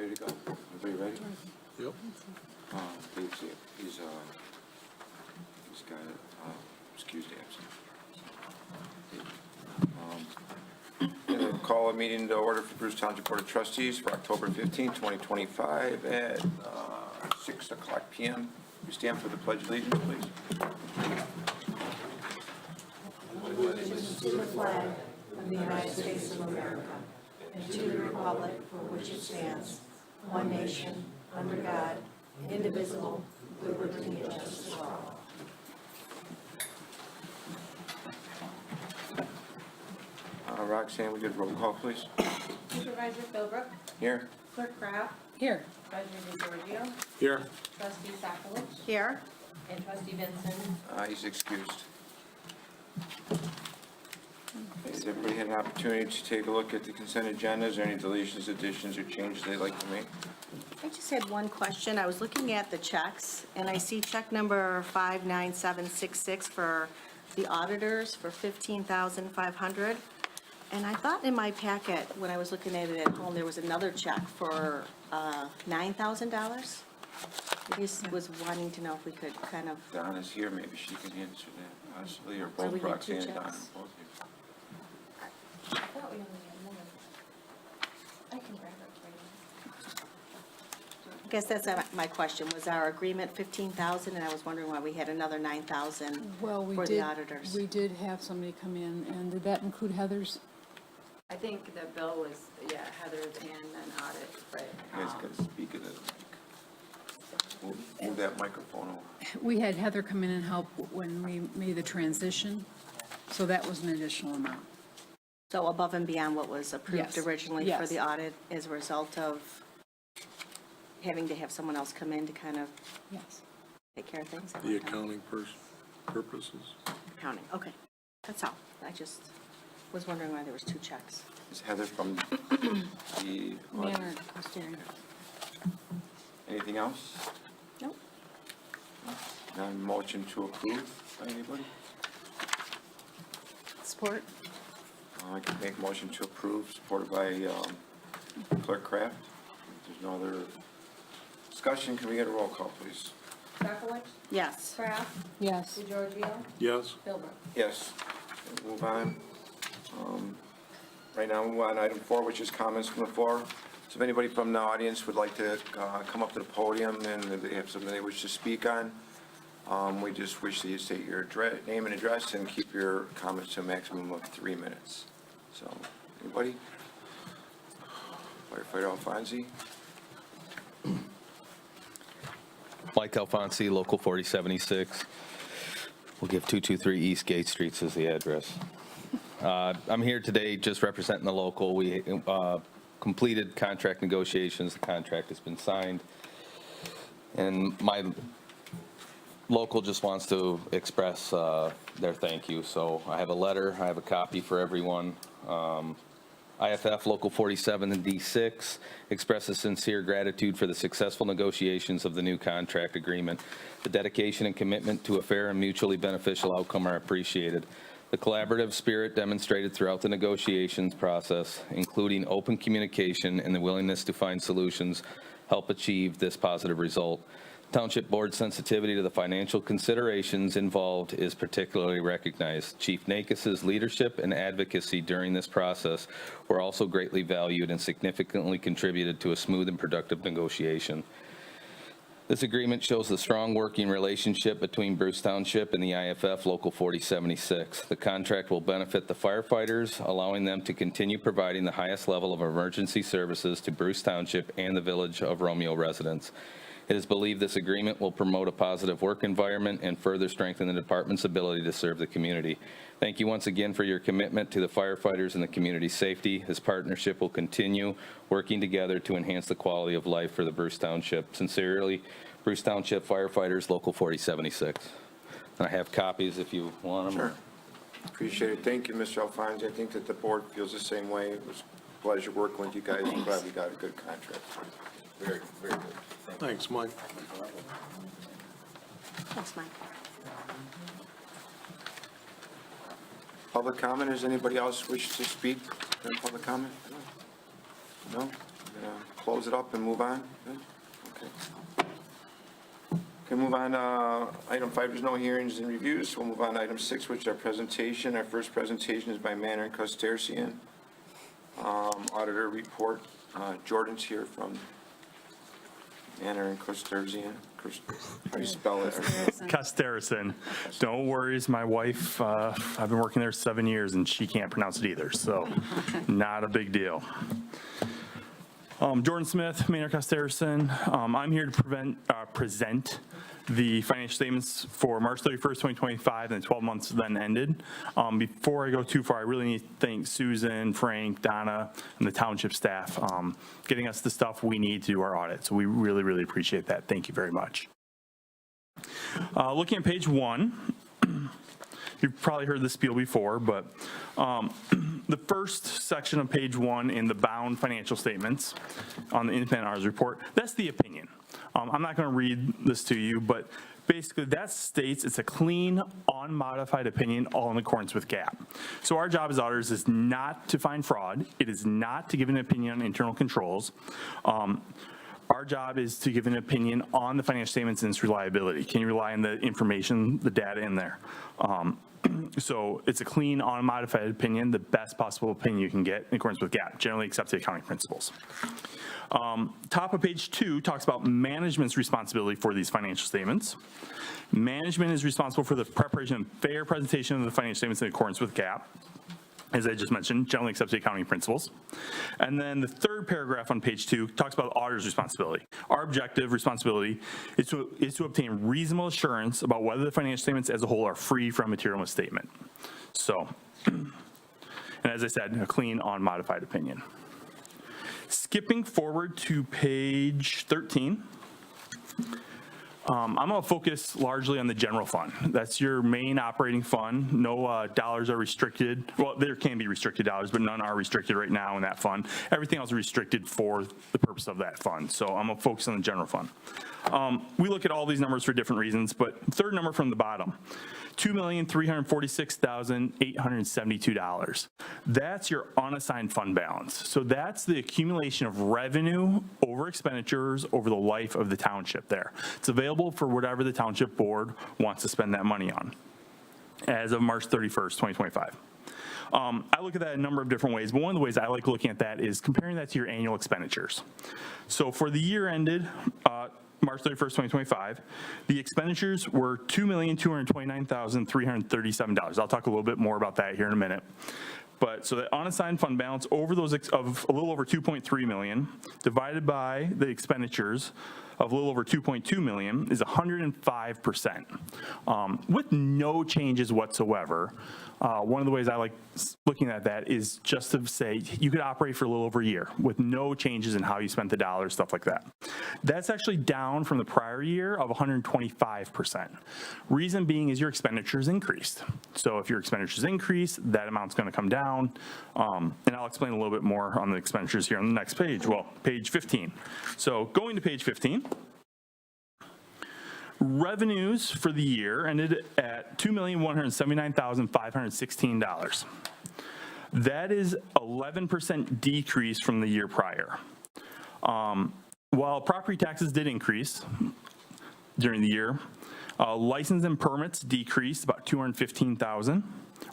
Ready to go? Everybody ready? Yep. Dave's here. He's got excused absent. Gonna call a meeting to order for Bruce Township Board of Trustees for October 15, 2025 at 6 o'clock p.m. We stand for the Pledge of Allegiance, please. Allegiance to the flag of the United States of America and to the republic for which it stands, one nation, under God, indivisible, with liberty and justice for all. Roxanne, we did roll call, please. Supervisor Philbrook, Here. Clerk Craft, Here. Treasurer DeGiorgio, Here. Trustee Sokolich, Here. and Trustee Vincent. He's excused. Has everybody had an opportunity to take a look at the consent agenda? Is there any deletions, additions, or changes they'd like to make? I just had one question. I was looking at the checks, and I see check number 59766 for the auditors for $15,500. And I thought in my packet, when I was looking at it at home, there was another check for $9,000. I just was wanting to know if we could kind of, Donna's here, maybe she can answer that, possibly, or So we both get two Roxanne and Donna. checks? Both here. I thought we only had one. I can grab it right I guess that's my question. Was our agreement $15,000, and I was wondering why we had another $9,000 Well, for the auditors? We did have somebody come in, and did that include Heather's? I think the bill was, Heather's and an audit, but, You guys gotta speak into the mic. Move that microphone over. We had Heather come in and help when we made the transition, so that was an additional amount. So above and beyond what was approved Yes. originally for Yes. the audit as a result of having to have someone else come in to kind of Yes. take care of things? The accounting purposes. Accounting, okay. That's all. I just was wondering why there was two checks. Is Heather from the, Manor custodian. anything else? Nope. Now, motion to approve by anybody? Support? I can make a motion to approve, supported by Clerk Craft. If there's no other discussion, can we get a roll call, please? Sokolich, Yes. Craft, Yes. DeGiorgio, Yes. Philbrook. Yes. We'll move on. Right now, we'll move on to item 4, which is comments from the floor. So if anybody from the audience would like to come up to the podium and if they have something they wish to speak on, we just wish that you state your name and address and keep your comments to a maximum of 3 minutes. So, anybody? Firefighter Alfonsi? Mike Alfonsi, Local 4076. We'll give 223 East Gate Streets as the address. I'm here today just representing the local. We completed contract negotiations. The contract has been signed. And my local just wants to express their thank you. So I have a letter. I have a copy for everyone. IFF Local 47 and D6 expresses sincere gratitude for the successful negotiations of the new contract agreement. The dedication and commitment to a fair and mutually beneficial outcome are appreciated. The collaborative spirit demonstrated throughout the negotiations process, including open communication and the willingness to find solutions, help achieve this positive result. Township Board sensitivity to the financial considerations involved is particularly recognized. Chief Nakis's leadership and advocacy during this process were also greatly valued and significantly contributed to a smooth and productive negotiation. This agreement shows the strong working relationship between Bruce Township and the IFF Local 4076. The contract will benefit the firefighters, allowing them to continue providing the highest level of emergency services to Bruce Township and the Village of Romeo residents. It is believed this agreement will promote a positive work environment and further strengthen the department's ability to serve the community. Thank you once again for your commitment to the firefighters and the community's safety. This partnership will continue working together to enhance the quality of life for the Bruce Township. Sincerely, Bruce Township Firefighters, Local 4076. And I have copies if you want them. Sure. Appreciate it. Thank you, Mr. Alfonsi. I think that the board feels the same way. It was a pleasure working with you guys. I'm glad we got a good contract. Very, very good. Thanks, Mike. Thanks, Mike. Public comment, does anybody else wish to speak during public comment? No? close it up and move on? Good? Okay. Okay, move on, item 5, there's no hearings and reviews. We'll move on to item 6, which is our presentation. Our first presentation is by Manor and Costarcian. Auditor report, Jordan's here from Manor and Costarcian. How do you spell it? Costarcian. Don't worry, it's my wife. I've been working there 7 years and she can't pronounce it either, so not a big deal. Jordan Smith, Manor Costarcian. I'm here to present the financial statements for March 31st, 2025, and the 12 months then ended. Before I go too far, I really need to thank Susan, Frank, Donna, and the township staff getting us the stuff we need to do our audit. So we really, really appreciate that. Thank you very much. Looking at page 1, you've probably heard this spiel before, but the first section of page 1 in the bound financial statements on the independent auditors report, that's the opinion. I'm not going to read this to you, but basically that states it's a clean, unmodified opinion, all in accordance with GAAP. So our job as auditors is not to find fraud. It is not to give an opinion on internal controls. Our job is to give an opinion on the financial statements and its reliability. Can you rely on the information, the data in there? So it's a clean, unmodified opinion, the best possible opinion you can get in accordance with GAAP, generally accepted accounting principles. Top of page 2 talks about management's responsibility for these financial statements. Management is responsible for the preparation and fair presentation of the financial statements in accordance with GAAP. As I just mentioned, generally accepted accounting principles. And then the third paragraph on page 2 talks about auditor's responsibility. Our objective responsibility is to obtain reasonable assurance about whether the financial statements as a whole are free from material misstatement. So, and as I said, a clean, unmodified opinion. Skipping forward to page 13. I'm going to focus largely on the general fund. That's your main operating fund. No dollars are restricted. Well, there can be restricted dollars, but none are restricted right now in that fund. Everything else is restricted for the purpose of that fund. So I'm going to focus on the general fund. We look at all these numbers for different reasons, but third number from the bottom, $2,346,872. That's your unassigned fund balance. So that's the accumulation of revenue over expenditures over the life of the township there. It's available for whatever the township board wants to spend that money on as of March 31st, 2025. I look at that a number of different ways, but one of the ways I like looking at that is comparing that to your annual expenditures. So for the year ended March 31st, 2025, the expenditures were $2,229,337. I'll talk a little bit more about that here in a minute. But so the unassigned fund balance over those of a little over 2.3 million divided by the expenditures of a little over 2.2 million is 105%. With no changes whatsoever. One of the ways I like looking at that is just to say you could operate for a little over a year with no changes in how you spent the dollars, stuff like that. That's actually down from the prior year of 125%. Reason being is your expenditures increased. So if your expenditures increase, that amount's going to come down. And I'll explain a little bit more on the expenditures here on the next page. Well, page 15. So going to page 15. Revenues for the year ended at $2,179,516. That is 11% decrease from the year prior. While property taxes did increase during the year, license and permits decreased about $215,000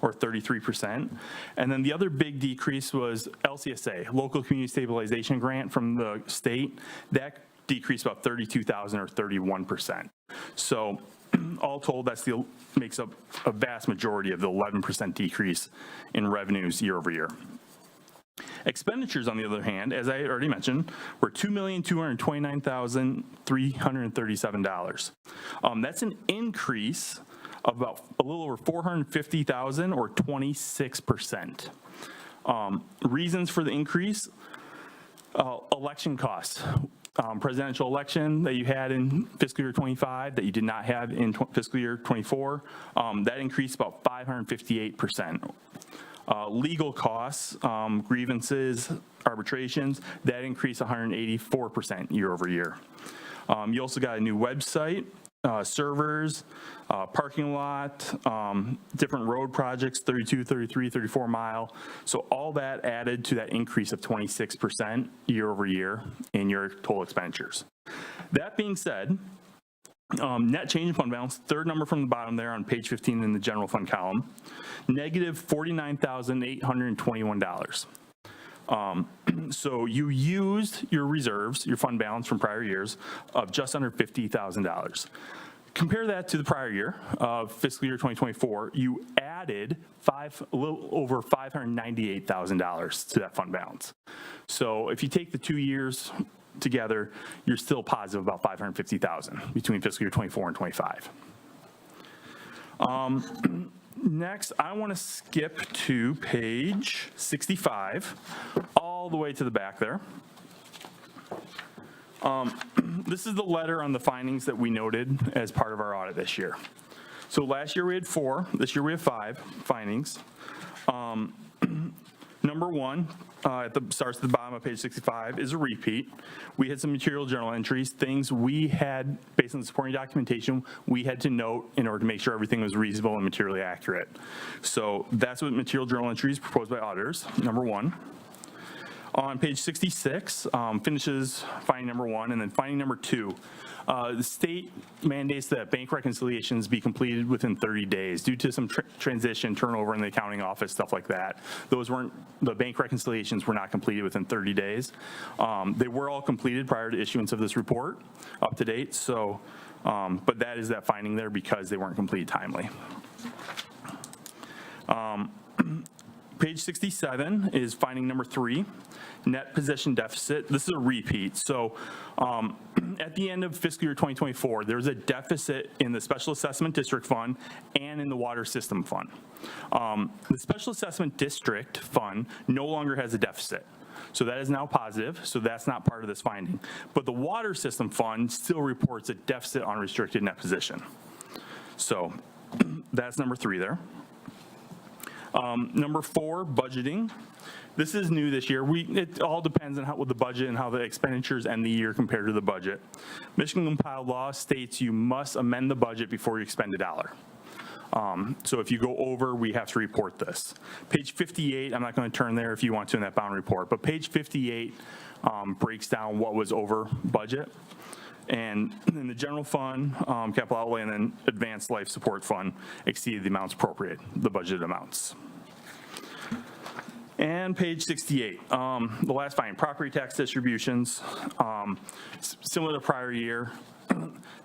or 33%. And then the other big decrease was LCSA, Local Community Stabilization Grant from the state. That decreased about $32,000 or 31%. So all told, that still makes up a vast majority of the 11% decrease in revenues year over year. Expenditures, on the other hand, as I already mentioned, were $2,229,337. That's an increase of about a little over $450,000 or 26%. Reasons for the increase, election costs. Presidential election that you had in fiscal year 25 that you did not have in fiscal year 24, that increased about 558%. Legal costs, grievances, arbitrations, that increased 184% year over year. You also got a new website servers, parking lot, different road projects, 32, 33, 34 mile. So all that added to that increase of 26% year over year in your total expenditures. That being said, net change in fund balance, third number from the bottom there on page 15 in the general fund column, negative $49,821. So you used your reserves, your fund balance from prior years of just under $50,000. Compare that to the prior year of fiscal year 2024, you added a little over $598,000 to that fund balance. So if you take the 2 years together, you're still positive about $550,000 between fiscal year 24 and 25. Next, I want to skip to page 65, all the way to the back there. This is the letter on the findings that we noted as part of our audit this year. So last year we had 4, this year we have 5 findings. Number 1, starts at the bottom of page 65, is a repeat. We had some material journal entries, things we had, based on the supporting documentation, we had to note in order to make sure everything was reasonable and materially accurate. So that's what material journal entries proposed by auditors, number 1. On page 66, finishes finding number 1, and then finding number 2. The state mandates that bank reconciliations be completed within 30 days due to some transition, turnover in the accounting office, stuff like that. The bank reconciliations were not completed within 30 days. They were all completed prior to issuance of this report, up to date. So, but that is that finding there because they weren't completed timely. Page 67 is finding number 3, net position deficit. This is a repeat. So at the end of fiscal year 2024, there's a deficit in the Special Assessment District Fund and in the Water System Fund. The Special Assessment District Fund no longer has a deficit. So that is now positive, so that's not part of this finding. But the Water System Fund still reports a deficit on restricted net position. So that's number 3 there. Number 4, budgeting. This is new this year. It all depends on what the budget and how the expenditures end the year compared to the budget. Michigan compiled law states you must amend the budget before you expend $1. So if you go over, we have to report this. Page 58, I'm not going to turn there if you want to in that bound report, but page 58 breaks down what was over budget. And in the general fund, capital outlay, and then advanced life support fund exceeded the amounts appropriate, the budgeted amounts. And page 68, the last finding, property tax distributions, similar to prior year.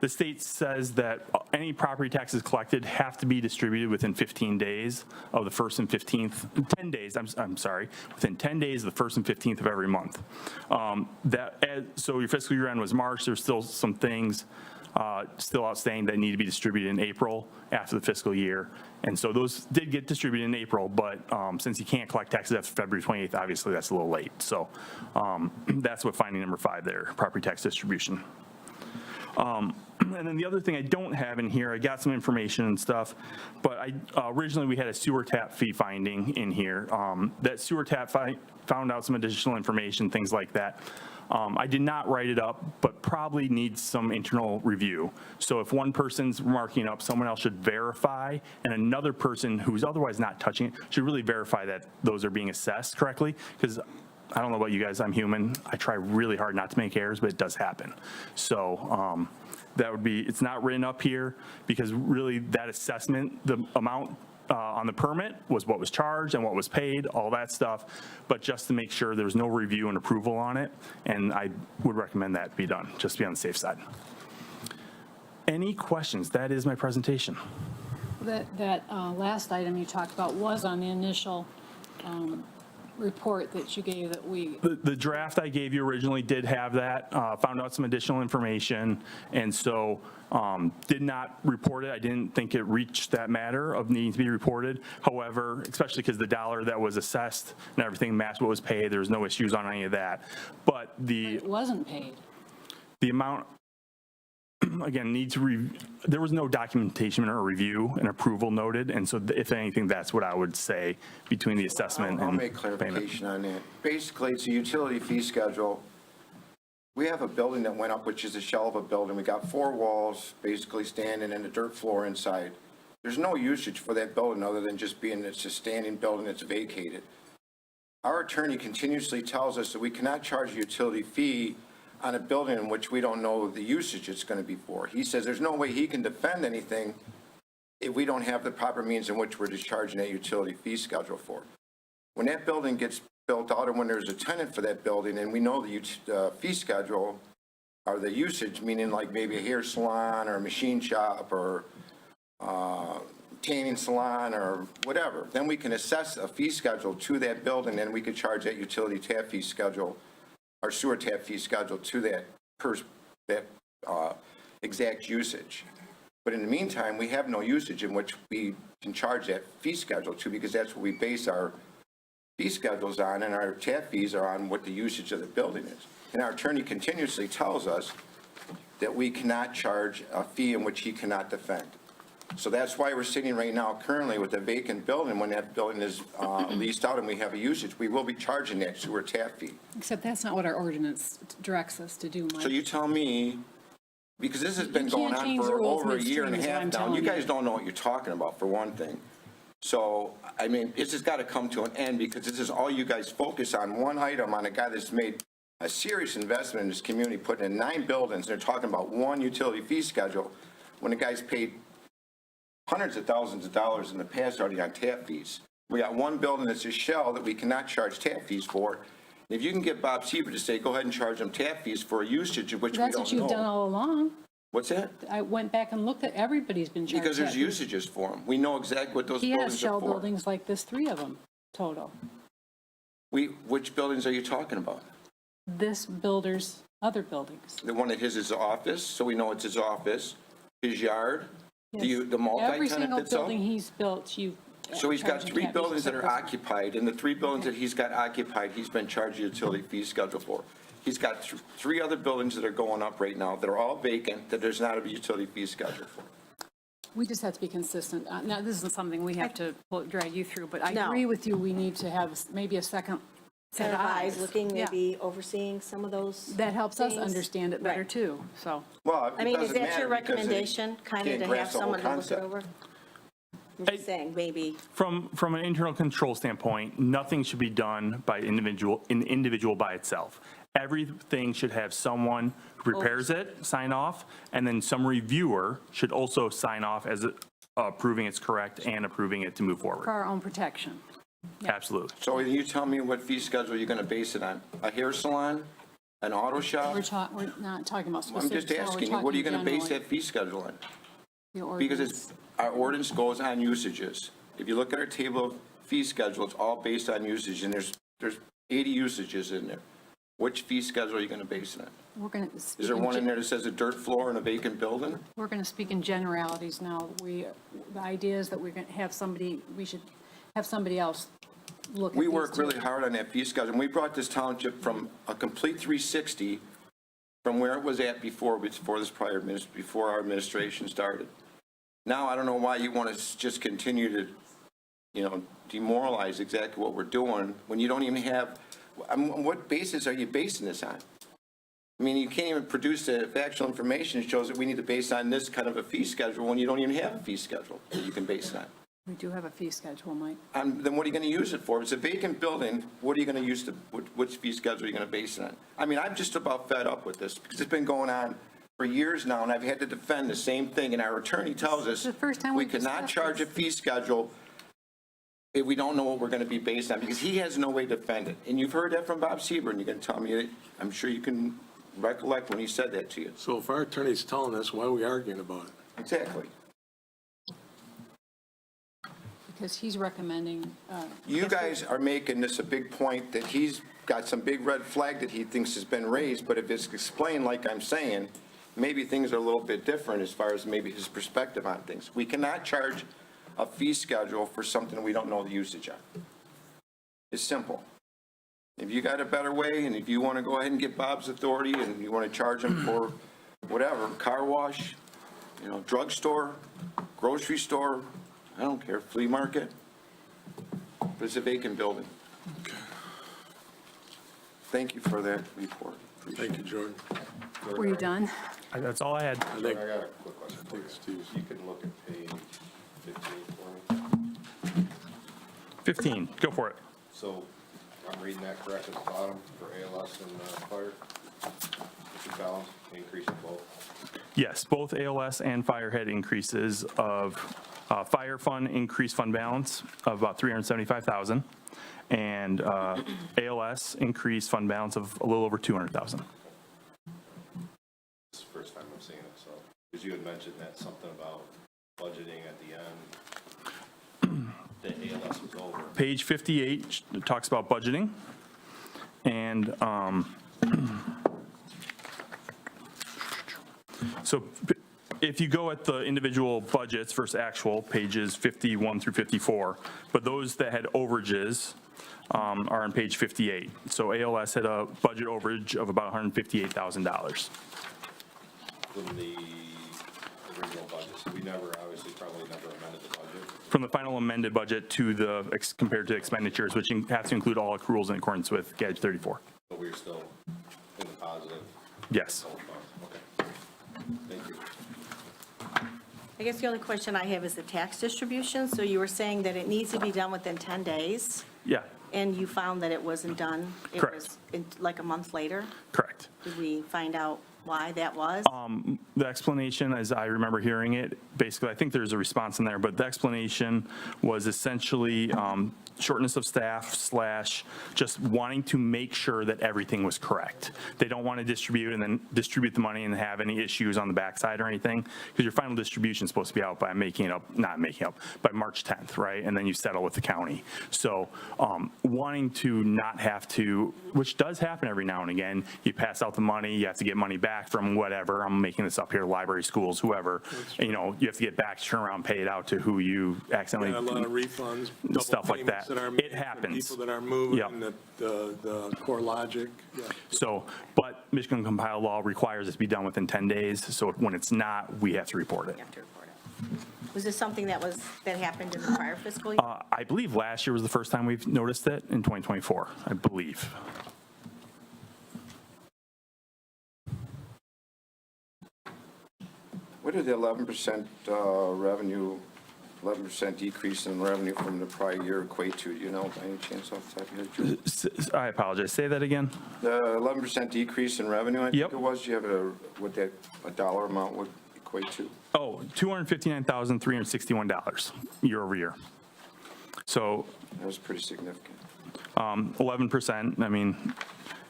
The state says that any property taxes collected have to be distributed within 15 days of the 1st and 15th, 10 days, I'm sorry, within 10 days of the 1st and 15th of every month. So your fiscal year end was March, there's still some things still outstanding that need to be distributed in April after the fiscal year. And so those did get distributed in April, but since you can't collect taxes after February 28th, obviously that's a little late. So that's what finding number 5 there, property tax distribution. And then the other thing I don't have in here, I got some information and stuff, but originally we had a sewer tap fee finding in here. That sewer tap found out some additional information, things like that. I did not write it up, but probably needs some internal review. So if one person's marking up, someone else should verify, and another person who's otherwise not touching it should really verify that those are being assessed correctly, because I don't know about you guys, I'm human. I try really hard not to make errors, but it does happen. So that would be, it's not written up here because really that assessment, the amount on the permit was what was charged and what was paid, all that stuff, but just to make sure there's no review and approval on it, and I would recommend that be done, just to be on the safe side. Any questions? That is my presentation. That last item you talked about was on the initial report that you gave that we. The draft I gave you originally did have that, found out some additional information, and so did not report it. I didn't think it reached that matter of needing to be reported. However, especially because the dollar that was assessed and everything matched what was paid, there was no issues on any of that. But It wasn't paid. the amount, again, there was no documentation or review and approval noted, and so if anything, that's what I would say between the assessment I'll and make payment. clarification on that. Basically, it's a utility fee schedule we have a building that went up, which is a shell of a building. We got 4 walls basically standing and a dirt floor inside. There's no usage for that building other than just being, it's a standing building that's vacated. Our attorney continuously tells us that we cannot charge a utility fee on a building in which we don't know the usage it's going to be for. He says there's no way he can defend anything if we don't have the proper means in which we're discharging that utility fee schedule for. When that building gets built out, or when there's a tenant for that building, and we know the fee schedule or the usage, meaning like maybe a hair salon or a machine shop or tanning salon or whatever, then we can assess a fee schedule to that building, and we could charge that utility tap fee schedule or sewer tap fee schedule to that exact usage. But in the meantime, we have no usage in which we can charge that fee schedule to, because that's what we base our fee schedules on, and our tap fees are on what the usage of the building is. And our attorney continuously tells us that we cannot charge a fee in which he cannot defend. So that's why we're sitting right now currently with a vacant building. When that building is leased out and we have a usage, we will be charging that sewer tap fee. Except that's not what our ordinance directs us to do, Mike. So you tell me, because this has been You going can't on change the for rules over a year and a midstream is what half I'm now. telling You you. guys don't know what you're talking about, for one thing. So, I mean, this has got to come to an end, because this is all you guys focus on, one item on a guy that's made a serious investment in this community, putting in 9 buildings. They're talking about one utility fee schedule when the guy's paid hundreds of thousands of dollars in the past already on tap fees. We got one building that's a shell that we cannot charge tap fees for. If you can get Bob Seaver to say, go ahead and charge them tap fees for a usage of which we don't know. That's what you've done all along. What's that? I went back and looked at, everybody's been charged. Because there's tap fees. usages for them. We know exactly what those He buildings has are shell for. buildings like this, 3 of them total. Which buildings are you talking about? This builder's other buildings. The one that his is office, so we know it's his office, his yard, Yes. the Every multi-tenant single that's up? building he's built, you. So he's got 3 buildings that are occupied, and the 3 buildings that he's got occupied, he's been charged a utility fee schedule for. He's got 3 other buildings that are going up right now that are all vacant, that there's not a utility fee schedule for. We just have to be consistent. Now, this isn't something we have to drag you through, but I No. agree with you, we need to have maybe a second set of eyes. Looking, Yeah. maybe overseeing some of those. That helps us things. understand it better Right. too, so. Well, I it mean, is doesn't that your matter because it recommendation, kind of can't to have grasp the whole someone to look it concept. over? I'm just saying, maybe. From an internal control standpoint, nothing should be done by an individual by itself. Everything should have someone who prepares it, sign off, and then some reviewer should also sign off as approving it's correct and approving it to move For forward. our own protection. Absolutely. So you tell me what fee schedule you're going to base it on? A hair salon? An auto shop? We're not talking about I'm specifics. just now, we're asking you, what are you going to talking base generally. that fee schedule on? The Because ordinance. our ordinance goes on usages. If you look at our table of fee schedule, it's all based on usage, and there's 80 usages in there. Which fee schedule are you going to base it on? We're going to. Is there one in there that says a dirt floor in a vacant building? We're going to speak in generalities now. The idea is that we're going to have somebody, we should have somebody else look at We these work too. really hard on that fee schedule, and we brought this township from a complete 360 from where it was at before our administration started. Now, I don't know why you want to just continue to, demoralize exactly what we're doing when you don't even have, what basis are you basing this on? I mean, you can't even produce the factual information that shows that we need to base on this kind of a fee schedule when you don't even have a fee schedule that you can base it on. We do have a fee schedule, Mike. Then what are you going to use it for? If it's a vacant building, what are you going to use which fee schedule are you going to base it on? I mean, I'm just about fed up with this because it's been going on for years now, and I've had to defend the same thing, and our attorney tells us It's the first time we we've cannot discussed charge a this. fee schedule if we don't know what we're going to be based on, because he has no way to defend it. And you've heard that from Bob Seaver, and you're going to tell me, I'm sure you can recollect when he said that to you. So if our attorney's telling us, why are we arguing about it? Exactly. Because he's recommending. You guys are making this a big point that he's got some big red flag that he thinks has been raised, but if it's explained like I'm saying, maybe things are a little bit different as far as maybe his perspective on things. We cannot charge a fee schedule for something we don't know the usage on. It's simple. If you got a better way, and if you want to go ahead and get Bob's authority, and you want to charge him for whatever, car wash, drugstore, grocery store, I don't care, flea market, but it's a vacant building. Thank you for that report. Thank you, Jordan. Were you done? That's all I had. I think, I got a quick question for you. Thanks, Steve. You can look at page 15 for me. 15, go for it. So I'm reading that correct at the bottom for ALS and fire? It should balance, increase in both. Yes, both ALS and fire had increases of, fire fund increased fund balance of about 375,000, and ALS increased fund balance of a little over 200,000. It's the first time I'm seeing it, so, because you had mentioned that something about budgeting at the end, that ALS was over. Page 58 talks about budgeting, and so if you go at the individual budgets versus actual, pages 51 through 54, but those that had overages are on page 58. So ALS had a budget overage of about $158,000. From the original budget, so we never, obviously, probably never amended the budget. From the final amended budget to the, compared to expenditures, which has to include all accruals in accordance with GAG 34. But we're still in the positive. Yes. Okay. Thank you. I guess the only question I have is the tax distribution. So you were saying that it needs to be done within 10 days, Yeah, and you found that it wasn't done? Correct. It was like a month later? correct. Did we find out why that was? The explanation, as I remember hearing it, basically, I think there's a response in there, but the explanation was essentially shortness of staff / just wanting to make sure that everything was correct. They don't want to distribute and then distribute the money and have any issues on the backside or anything, because your final distribution is supposed to be out by by March 10th, right? And then you settle with the county. So wanting to not have to, which does happen every now and again, you pass out the money, you have to get money back from whatever, I'm making this up here, library, schools, whoever, you know, you have to get back, turn around, pay it out to who you accidentally. a lot of refunds, double Stuff like payments that. are It made for happens. people that are moving, Yep. the core logic. Yeah. So, but Michigan compiled law requires it to be done within 10 days, so when it's not, we have to report it. You have to report it. Was this something that happened in the prior fiscal year? I believe last year was the first time we've noticed it, in 2024, I believe. What did the 11% revenue, 11% decrease in revenue from the prior year equate to? Do you know, by any chance off the top of your head, Drew? I apologize, say that again? The 11% decrease in revenue, I think Yep. it was, do you have what that a dollar amount would equate to? Oh, $259,361 year over year. So That was pretty significant. 11%, I mean,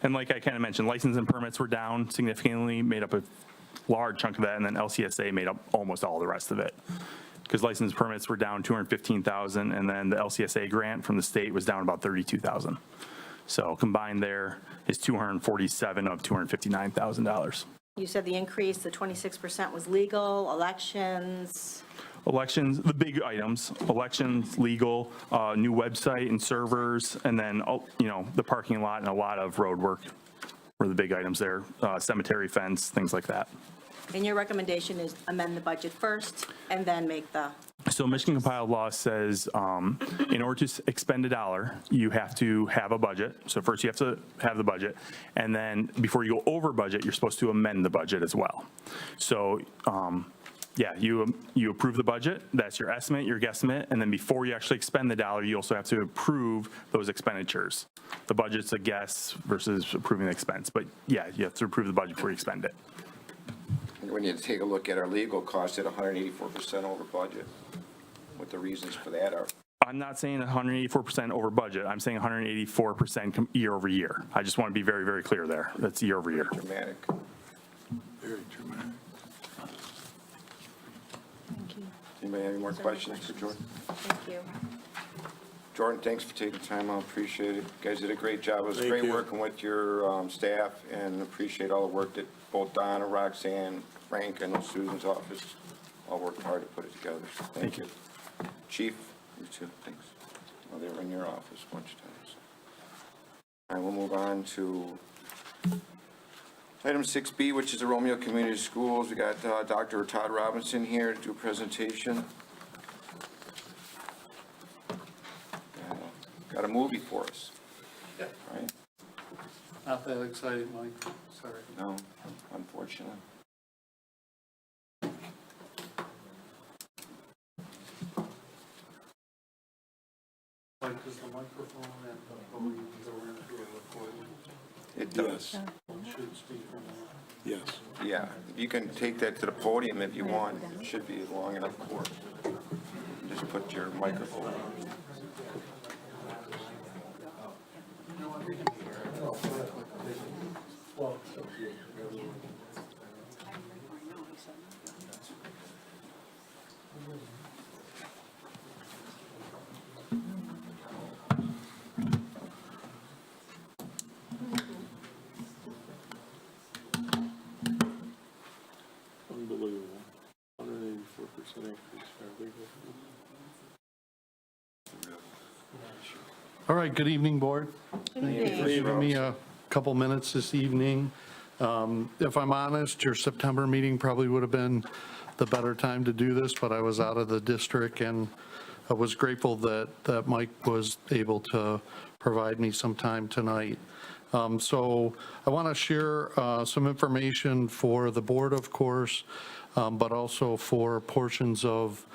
and like I kind of mentioned, license and permits were down significantly, made up a large chunk of that, and then LCSA made up almost all the rest of it. Because license permits were down 215,000, and then the LCSA grant from the state was down about 32,000. So combined there is 247 of $259,000. You said the increase, the 26% was legal, elections. Elections, the big items, elections, legal, new website and servers, and then, you know, the parking lot and a lot of road work were the big items there, cemetery fence, things like that. And your recommendation is amend the budget first and then make the, So Michigan compiled law says in order to expend a dollar, you have to have a budget. So first you have to have the budget, and then before you go over budget, you're supposed to amend the budget as well. So yeah, you approve the budget, that's your estimate, your guesstimate, and then before you actually expend the dollar, you also have to approve those expenditures. The budget's a guess versus approving the expense, but yeah, you have to approve the budget before you expend it. When you take a look at our legal costs at 184% over budget, what the reasons for that are. I'm not saying 184% over budget, I'm saying 184% year over year. I just want to be very, very clear there, that's year over year. Dramatic. Very dramatic. Thank you. Anybody have any more questions for Jordan? thank you. Jordan, thanks for taking time, I appreciate it. You guys did a great job. It was Thank great you. working with your staff, and appreciate all the work that both Donna, Roxanne, Frank, and Susan's office all worked hard to put it together. So thank you. Chief, you too, thanks. Well, they were in your office a bunch of times. All right, we'll move on to item 6B, which is the Romeo Community Schools. We got Dr. Todd Robinson here to do a presentation. Got a movie for us. Right? Not that exciting, Mike, sorry. No, unfortunately. Mike, is the microphone at the podium going to a recording? It does. Should speak from that. Yes. Yeah, you can take that to the podium if you want. It should be a long enough cord. Just put your microphone on. Unbelievable. 184% increase in our legal fees. All right, good evening, Board. Thank you for giving me a couple minutes this evening. If I'm honest, your September meeting probably would have been the better time to do this, but I was out of the district, and I was grateful that Mike was able to provide me some time tonight. So I want to share some information for the board, of course, but also for portions of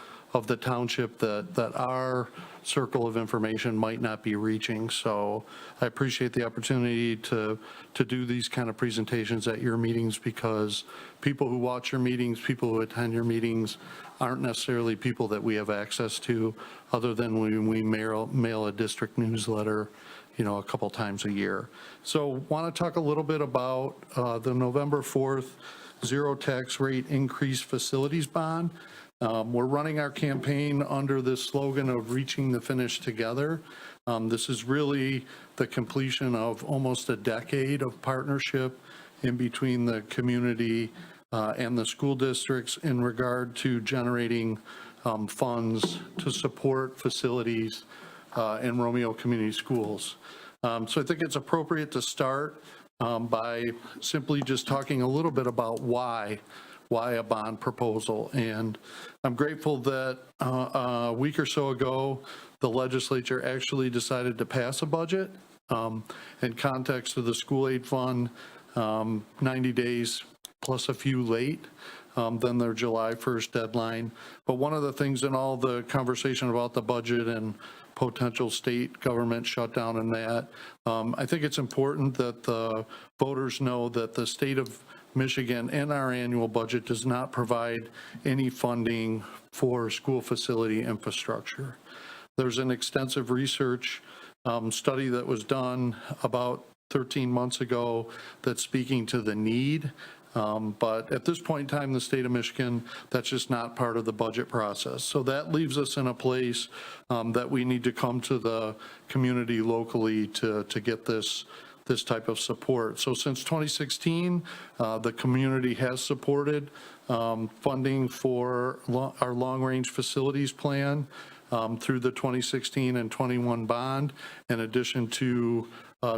the township that our circle of information might not be reaching. So I appreciate the opportunity to do these kind of presentations at your meetings, because people who watch your meetings, people who attend your meetings aren't necessarily people that we have access to, other than when we mail a district newsletter, a couple times a year. So want to talk a little bit about the November 4th zero tax rate increase facilities bond. We're running our campaign under this slogan of reaching the finish together. This is really the completion of almost a decade of partnership in between the community and the school districts in regard to generating funds to support facilities in Romeo Community Schools. So I think it's appropriate to start by simply just talking a little bit about why a bond proposal. And I'm grateful that a week or so ago, the legislature actually decided to pass a budget. In context of the school aid fund, 90 days plus a few late than their July 1st deadline. But one of the things in all the conversation about the budget and potential state government shutdown and that, I think it's important that the voters know that the state of Michigan and our annual budget does not provide any funding for school facility infrastructure. There's an extensive research study that was done about 13 months ago that's speaking to the need. But at this point in time, the state of Michigan, that's just not part of the budget process. So that leaves us in a place that we need to come to the community locally to get this type of support. So since 2016, the community has supported funding for our long-range facilities plan through the 2016 and 21 bond, in addition to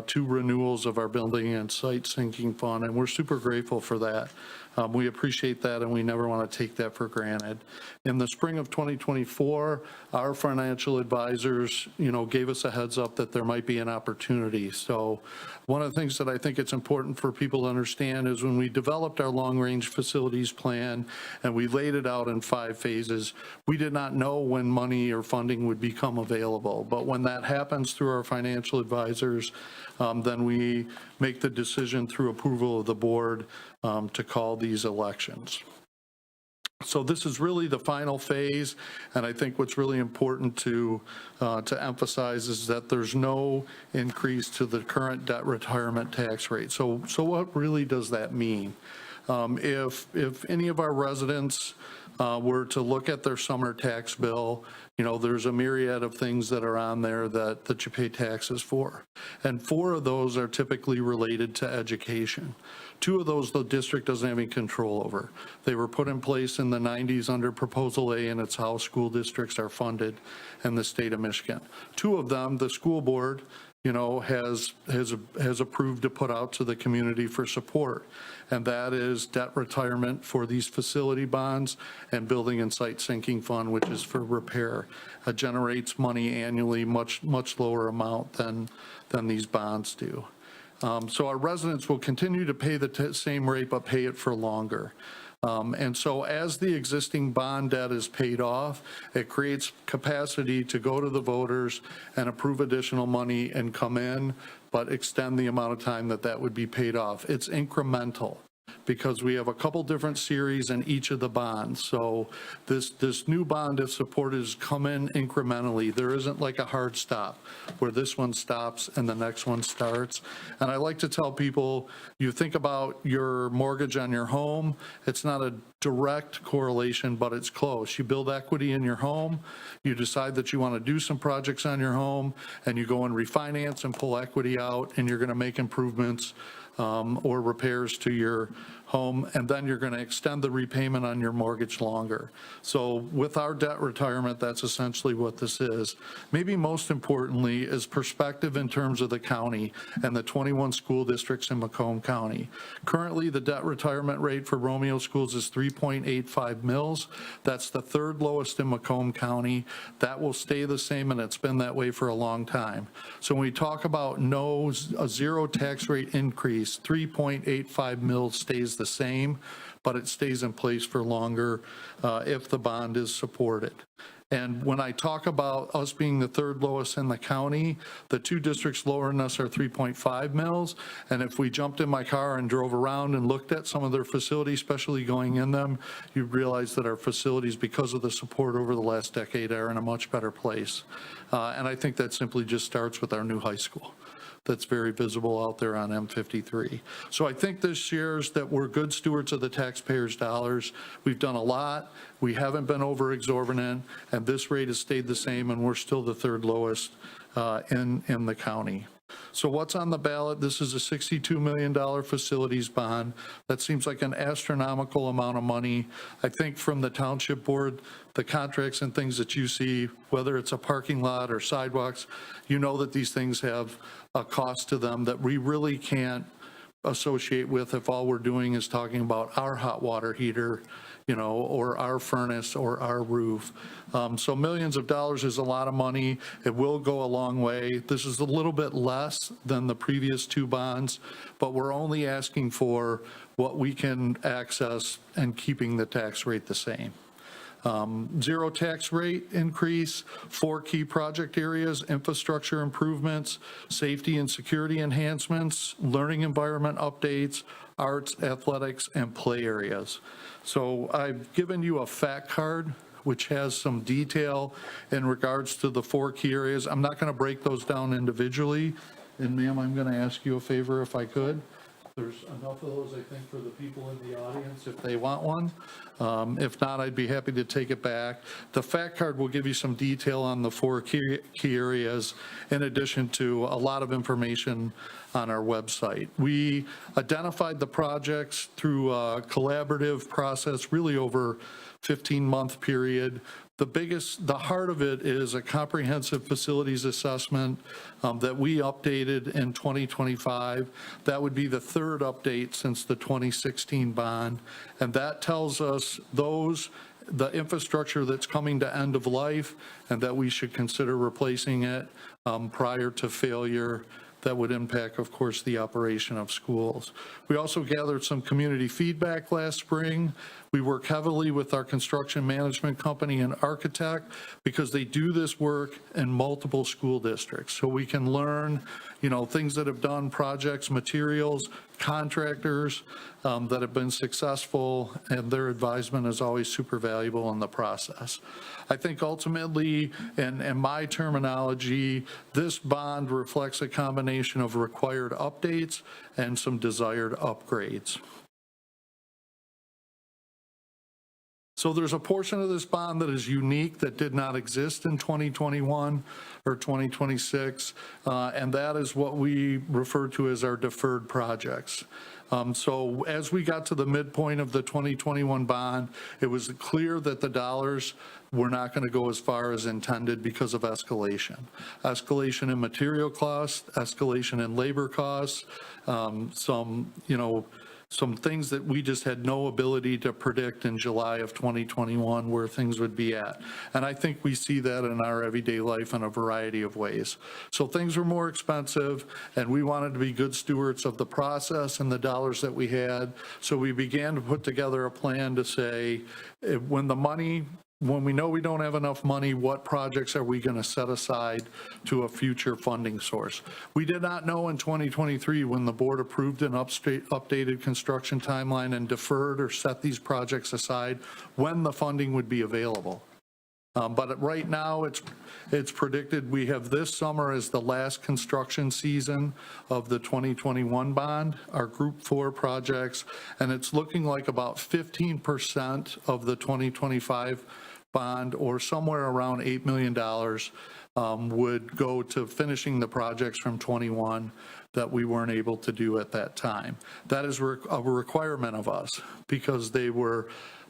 2 renewals of our building and site sinking fund, and we're super grateful for that. We appreciate that, and we never want to take that for granted. In the spring of 2024, our financial advisors, gave us a heads up that there might be an opportunity. So one of the things that I think it's important for people to understand is when we developed our long-range facilities plan and we laid it out in 5 phases, we did not know when money or funding would become available. But when that happens through our financial advisors, then we make the decision through approval of the board to call these elections. So this is really the final phase, and I think what's really important to emphasize is that there's no increase to the current debt retirement tax rate. So what really does that mean? If any of our residents were to look at their summer tax bill, there's a myriad of things that are on there that you pay taxes for. And 4 of those are typically related to education. 2 of those the district doesn't have any control over. They were put in place in the 90s under Proposal A, and it's how school districts are funded in the state of Michigan. 2 of them, the school board, has approved to put out to the community for support. And that is debt retirement for these facility bonds and building and site sinking fund, which is for repair. It generates money annually, much lower amount than these bonds do. So our residents will continue to pay the same rate, but pay it for longer. And so as the existing bond debt is paid off, it creates capacity to go to the voters and approve additional money and come in, but extend the amount of time that that would be paid off. It's incremental, because we have a couple different series in each of the bonds. So this new bond, if supported, is come in incrementally. There isn't like a hard stop where this one stops and the next one starts. And I like to tell people, you think about your mortgage on your home, it's not a direct correlation, but it's close. You build equity in your home, you decide that you want to do some projects on your home, and you go and refinance and pull equity out, and you're going to make improvements or repairs to your home, and then you're going to extend the repayment on your mortgage longer. So with our debt retirement, that's essentially what this is. Maybe most importantly is perspective in terms of the county and the 21 school districts in Macomb County. Currently, the debt retirement rate for Romeo schools is 3.85 mils. That's the third lowest in Macomb County. That will stay the same, and it's been that way for a long time. So when we talk about a zero tax rate increase, 3.85 mils stays the same, but it stays in place for longer if the bond is supported. And when I talk about us being the third lowest in the county, the two districts lower than us are 3.5 mils. And if we jumped in my car and drove around and looked at some of their facilities, especially going in them, you'd realize that our facilities, because of the support over the last decade, are in a much better place. And I think that simply just starts with our new high school. That's very visible out there on M53. So I think this shares that we're good stewards of the taxpayers' dollars. We've done a lot. We haven't been over exorbitant, and this rate has stayed the same, and we're still the third lowest in the county. So what's on the ballot? This is a $62 million facilities bond. That seems like an astronomical amount of money. I think from the township board, the contracts and things that you see, whether it's a parking lot or sidewalks, you know that these things have a cost to them that we really can't associate with if all we're doing is talking about our hot water heater, or our furnace or our roof. So millions of dollars is a lot of money. It will go a long way. This is a little bit less than the previous two bonds, but we're only asking for what we can access and keeping the tax rate the same. Zero tax rate increase, 4 key project areas: infrastructure improvements, safety and security enhancements, learning environment updates, arts, athletics, and play areas. So I've given you a fact card which has some detail in regards to the 4 key areas. I'm not going to break those down individually. And ma'am, I'm going to ask you a favor if I could. There's enough of those, I think, for the people in the audience if they want one. If not, I'd be happy to take it back. The fact card will give you some detail on the 4 key areas, in addition to a lot of information on our website. We identified the projects through a collaborative process, really over 15-month period. The heart of it is a comprehensive facilities assessment that we updated in 2025. That would be the third update since the 2016 bond. And that tells us the infrastructure that's coming to end of life and that we should consider replacing it prior to failure. That would impact, of course, the operation of schools. We also gathered some community feedback last spring. We work heavily with our construction management company and architect because they do this work in multiple school districts. So we can learn, things that have done projects, materials, contractors that have been successful, and their advisement is always super valuable in the process. I think ultimately, in my terminology, this bond reflects a combination of required updates and some desired upgrades. So there's a portion of this bond that is unique that did not exist in 2021 or 2026, and that is what we refer to as our deferred projects. So as we got to the midpoint of the 2021 bond, it was clear that the dollars were not going to go as far as intended because of escalation. Escalation in material costs, escalation in labor costs, some some things that we just had no ability to predict in July of 2021 where things would be at. And I think we see that in our everyday life in a variety of ways. So things were more expensive, and we wanted to be good stewards of the process and the dollars that we had. So we began to put together a plan to say, when we know we don't have enough money, what projects are we going to set aside to a future funding source? We did not know in 2023, when the board approved an updated construction timeline and deferred or set these projects aside, when the funding would be available. But right now, it's predicted we have this summer as the last construction season of the 2021 bond, our Group 4 projects, and it's looking like about 15% of the 2025 bond, or somewhere around $8 million, would go to finishing the projects from 21 that we weren't able to do at that time. That is a requirement of us, because they were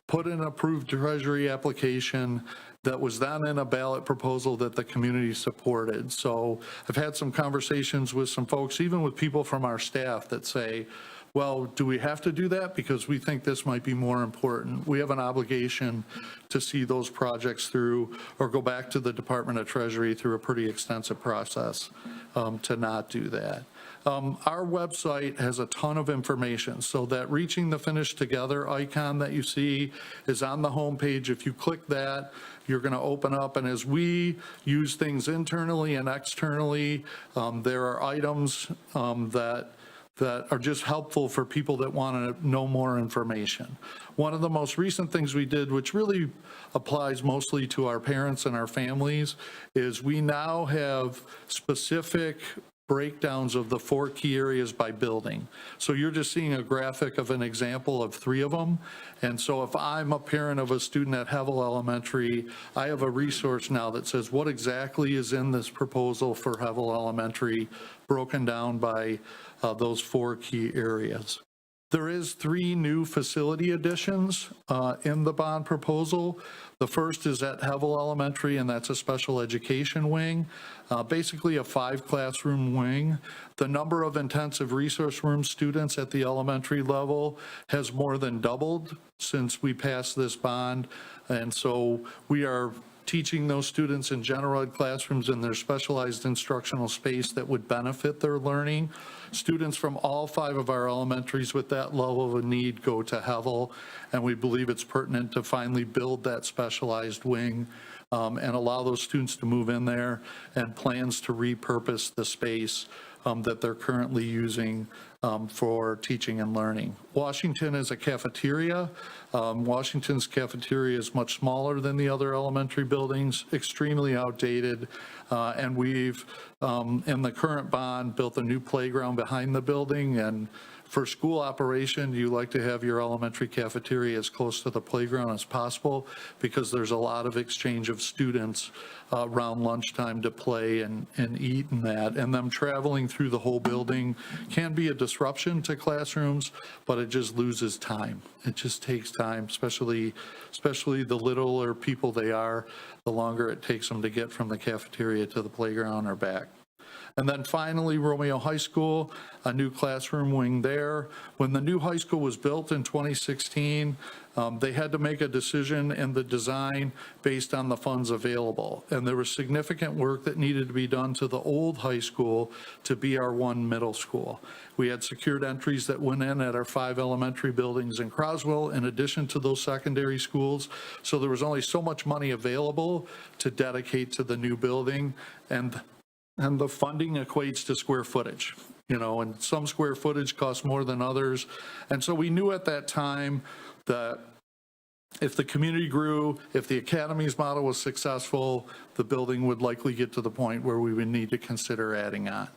put in an approved Treasury application that was then in a ballot proposal that the community supported. So I've had some conversations with some folks, even with people from our staff, that say, well, do we have to do that? Because we think this might be more important. We have an obligation to see those projects through, or go back to the Department of Treasury through a pretty extensive process to not do that. Our website has a ton of information, so that Reaching the Finish Together icon that you see is on the homepage. If you click that, you're going to open up, and as we use things internally and externally, there are items that are just helpful for people that want to know more information. One of the most recent things we did, which really applies mostly to our parents and our families, is we now have specific breakdowns of the 4 key areas by building. So you're just seeing a graphic of an example of 3 of them. And so if I'm a parent of a student at Hevel Elementary, I have a resource now that says what exactly is in this proposal for Hevel Elementary, broken down by those 4 key areas. There is 3 new facility additions in the bond proposal. The first is at Hevel Elementary, and that's a special education wing, basically a 5-classroom wing. The number of intensive resource room students at the elementary level has more than doubled since we passed this bond. And so we are teaching those students in general ed classrooms in their specialized instructional space that would benefit their learning. Students from all 5 of our elementaries with that level of a need go to Hevel, and we believe it's pertinent to finally build that specialized wing and allow those students to move in there, and plans to repurpose the space that they're currently using for teaching and learning. Washington is a cafeteria. Washington's cafeteria is much smaller than the other elementary buildings, extremely outdated, and we've, in the current bond, built a new playground behind the building. And for school operation, you like to have your elementary cafeteria as close to the playground as possible, because there's a lot of exchange of students around lunchtime to play and eat and that. And them traveling through the whole building can be a disruption to classrooms, but it just loses time. It just takes time, especially the littler people they are, the longer it takes them to get from the cafeteria to the playground or back. And then finally, Romeo High School, a new classroom wing there. When the new high school was built in 2016, they had to make a decision in the design based on the funds available. And there was significant work that needed to be done to the old high school to be our one middle school. We had secured entries that went in at our 5 elementary buildings in Croswell, in addition to those secondary schools. So there was only so much money available to dedicate to the new building, and the funding equates to square footage, and some square footage costs more than others. And so we knew at that time that if the community grew, if the Academy's model was successful, the building would likely get to the point where we would need to consider adding on.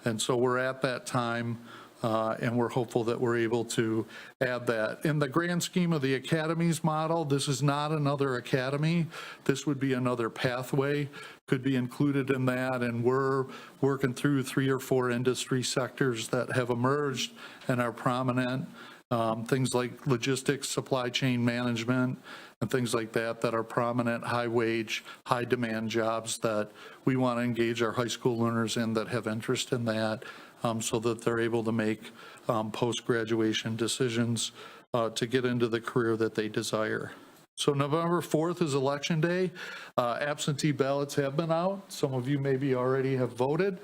And so we're at that time, and we're hopeful that we're able to add that. In the grand scheme of the Academy's model, this is not another academy. This would be another pathway, could be included in that, and we're working through 3 or 4 industry sectors that have emerged and are prominent. Things like logistics, supply chain management, and things like that are prominent, high-wage, high-demand jobs that we want to engage our high school learners in that have interest in that, so that they're able to make post-graduation decisions to get into the career that they desire. So November 4th is Election Day. Absentee ballots have been out. Some of you maybe already have voted.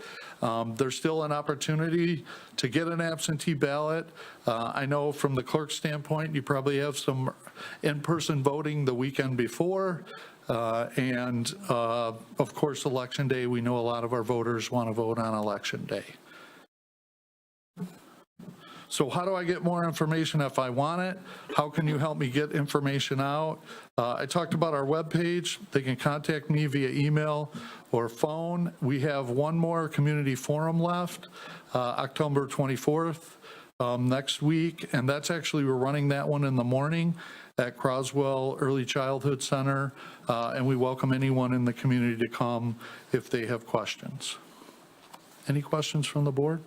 There's still an opportunity to get an absentee ballot. I know from the clerk's standpoint, you probably have some in-person voting the weekend before. And of course, Election Day, we know a lot of our voters want to vote on Election Day. So how do I get more information if I want it? How can you help me get information out? I talked about our webpage. They can contact me via email or phone. We have one more community forum left, October 24th, next week. And that's actually, we're running that one in the morning at Croswell Early Childhood Center. And we welcome anyone in the community to come if they have questions. Any questions from the board?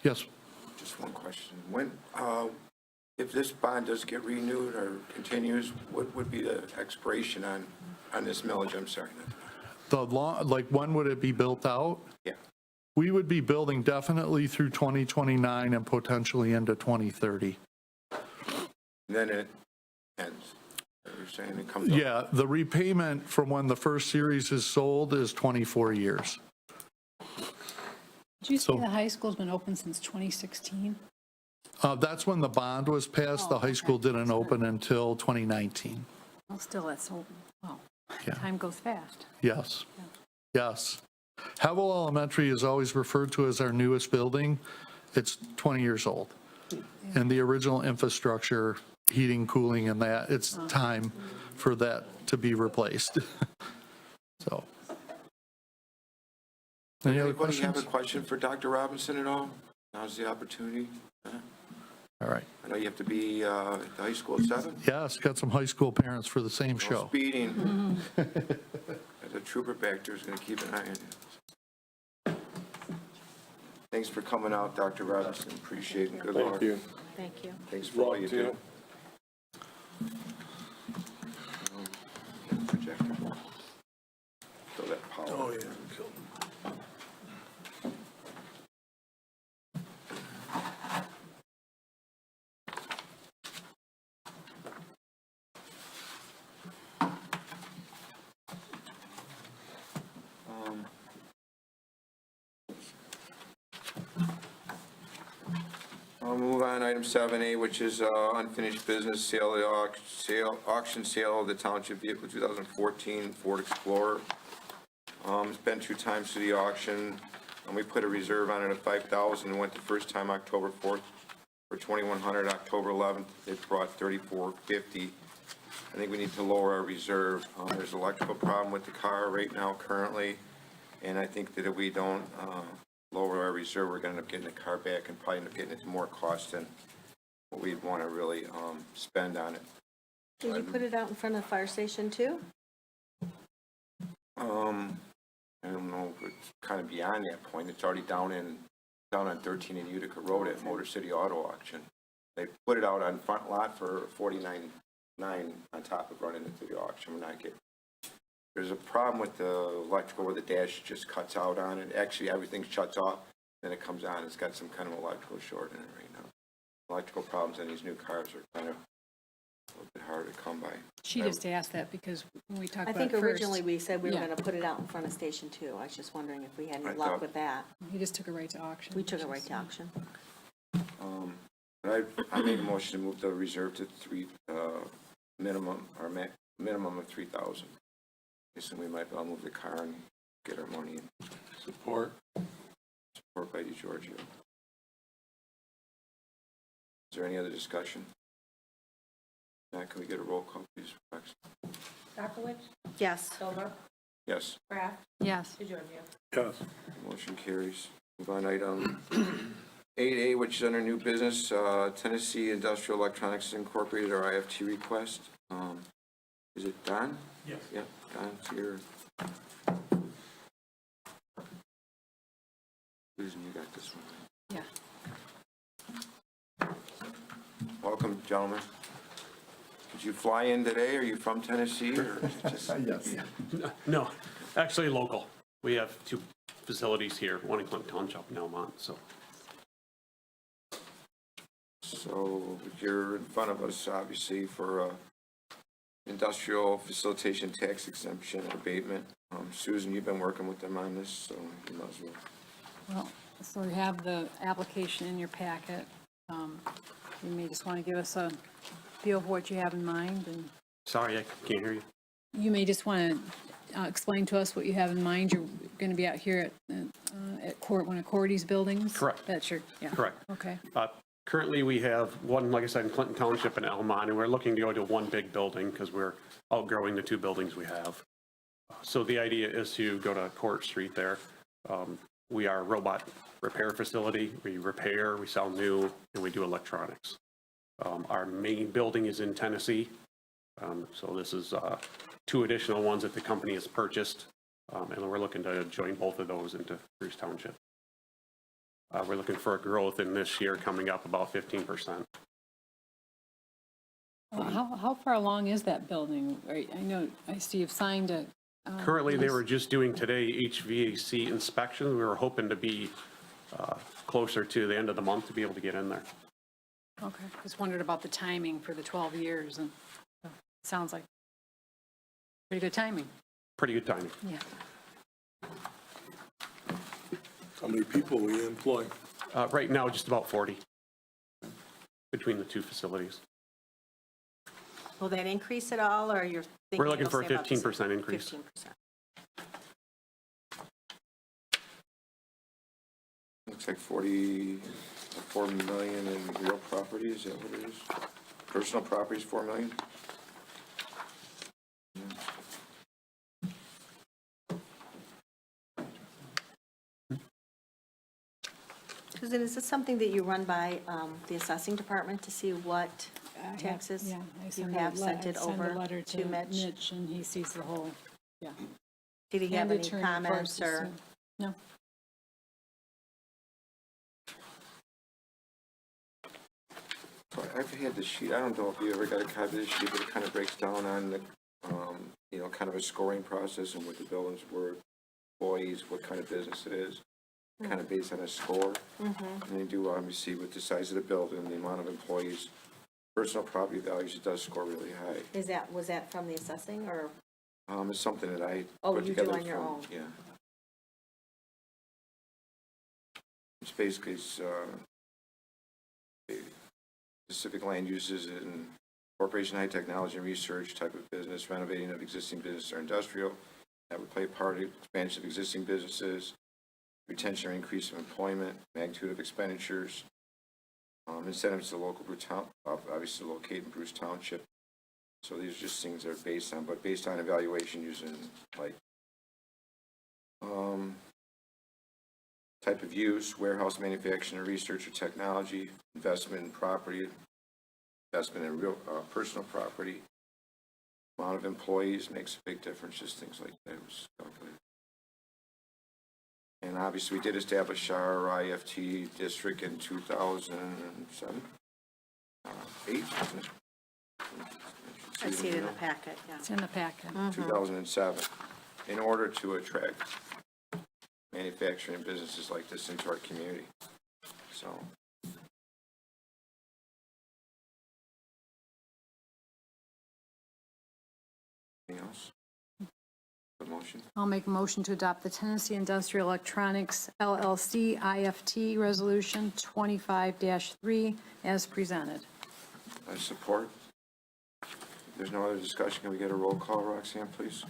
Yes. Just one question. When, if this bond does get renewed or continues, what would be the expiration on this millage? I'm sorry. The law, like when would it be built out? Yeah. We would be building definitely through 2029 and potentially into 2030. And then it ends. You're saying it comes up? Yeah, the repayment from when the first series is sold is 24 years. Did you say So- the high school's been open since 2016? That's when the bond was passed. The high school didn't open until 2019. Well, still, that's so, wow, Yeah. time goes fast. Yes, yes. Havel Elementary is always referred to as our newest building. It's 20 years old. And the original infrastructure, heating, cooling, and that, it's time for that to be replaced. So. Any other Anybody have questions? a question for Dr. Robinson at all? Now's the opportunity. All right. I know you have to be at the high school at 7. Yes, got some high school parents for the same No show. speeding. The trooper back there is going to keep an eye on you. Thanks for coming out, Dr. Robinson. Appreciate it. Good luck. Thank you. Thanks for all you do. Projector. Feel that power. Oh, yeah. I'll move on, item 7A, which is unfinished business auction sale of the Township Vehicle 2014 Ford Explorer. It's been 2 times to the auction, and we put a reserve on it of $5,000. Went the first time October 4th for $2,100. October 11th, it brought $3,450. I think we need to lower our reserve. There's an electrical problem with the car right now currently, and I think that if we don't lower our reserve, we're going to end up getting the car back and probably end up getting it to more cost than what we'd want to really spend on it. Did you put it out in front of the fire station too? I don't know if it's kind of beyond that point. It's already down on 13 in Utica Road at Motor City Auto Auction. They put it out on front lot for $49.9 on top of running into the auction. We're not getting. There's a problem with the electrical where the dash just cuts out on it. Actually, everything shuts off, then it comes on. It's got some kind of electrical short in it right now. Electrical problems on these new cars are kind of a little bit harder to come by. She just asked that because when we talked I about it think first. originally we said we were Yeah. going to put it out in front of Station 2. I was just wondering if we had I any luck thought- with that. He just took it right to auction. We took it right to auction. But I made a motion to move the reserve to minimum of 3,000. So we might well move the car and get our money in. Support by DeGiorgio. Is there any other discussion? Now, can we get a roll call, please, Rex? Sockowitz, Yes. Silver, Yes. Kraft, Yes. DeGiorgio. Motion carries. Move on item 8A, which is under new business, Tennessee Industrial Electronics Incorporated, our IFT request. Is it Don? Yes. Yep, Don's here. Susan, you got this one. Yeah. Welcome, gentlemen. Did you fly in today? Are you from Tennessee or just? Yes. No, actually local. We have 2 facilities here, one in Clinton Township and Elmont, so So you're in front of us, obviously, for industrial facilitation tax exemption abatement. Susan, you've been working with them on this, so you might as well. Well, so we have the application in your packet. You may just want to give us a feel of what you have in mind, and Sorry, I can't hear you. you may just want to explain to us what you have in mind. You're going to be out here at one of Cordy's buildings? Correct. That's your, yeah. Correct. Okay. Currently, we have one, like I said, in Clinton Township and Elmont, and we're looking to go to one big building because we're outgrowing the 2 buildings we have. So the idea is to go to Court Street there. We are a robot repair facility. We repair, we sell new, and we do electronics. Our main building is in Tennessee. So this is 2 additional ones that the company has purchased, and we're looking to join both of those into Bruce Township. We're looking for a growth in this year coming up about 15%. How far along is that building? I know, I see you've signed a. Currently, they were just doing today HVAC inspections. We were hoping to be closer to the end of the month to be able to get in there. Okay, just wondered about the timing for the 12 years, and sounds like pretty good timing. Pretty good timing. Yeah. How many people we employ? Right now, just about 40 between the 2 facilities. Will that increase at all, or you're thinking? We're looking it'll for a stay about the same? 15% increase. 15%. Looks like 4 million in real property, is that what it is? Personal properties, 4 million? Susan, is this something that you run by the assessing department to see what taxes Yeah, I you send have a sent it send a over letter to Mitch? and he sees the whole, yeah. Did he And have the any attorney, of comments course, or? No. So I've had the sheet, I don't know if you ever got a copy of this sheet, but it kind of breaks down on the, you know, kind of a scoring process and what the buildings were, employees, what kind of business it is, kind of based on a score. And they do obviously with the size of the building, the amount of employees, personal property values, it does score really high. Was that from the assessing or? It's something that I Oh, put you do together on your from- own? Yeah. It's basically, specific land uses in corporation, high technology and research type of business, renovating of existing business or industrial, that would play a part in expansion of existing businesses, retention or increase of employment, magnitude of expenditures, incentives to local town, obviously located in Bruce Township. So these are just things that are based on, but based on evaluation using like, type of use, warehouse, manufacturing, or research or technology, investment in property, investment in real, personal property, amount of employees makes a big difference, just things like that was calculated. And obviously, we did establish our IFT district in 2007, 8, wasn't it? I see it in the packet, yeah. It's in the packet. 2007, in order to attract manufacturing businesses like this into our community. So. Anything else? The motion? I'll make a motion to adopt the Tennessee Industrial Electronics LLC IFT Resolution 25-3 as presented. I support. If there's no other discussion, can we get a roll call, Roxanne, please?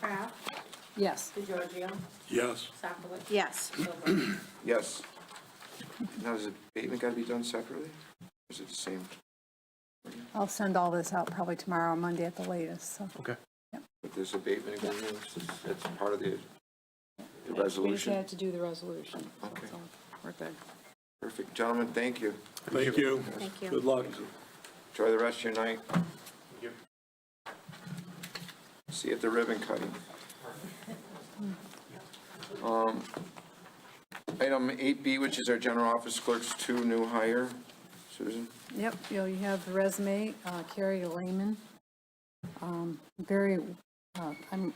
Kraft, Yes. DeGiorgio, Yes. Sokolich. Yes. Silver. Yes. Now, does the abatement got to be done separately? Or is it the same? I'll send all this out probably tomorrow or Monday at the latest, so. Okay. But this abatement agreement, it's part of the We just resolution? had to do the resolution. so Okay. it's all- We're good. Perfect. Gentlemen, thank you. Thank you. Thank you. Good luck. Enjoy the rest of your night. See you at the ribbon cutting. Item 8B, which is our general office clerk's 2 new hire. Susan? Yep, you have the resume, Carrie Lehman. I'm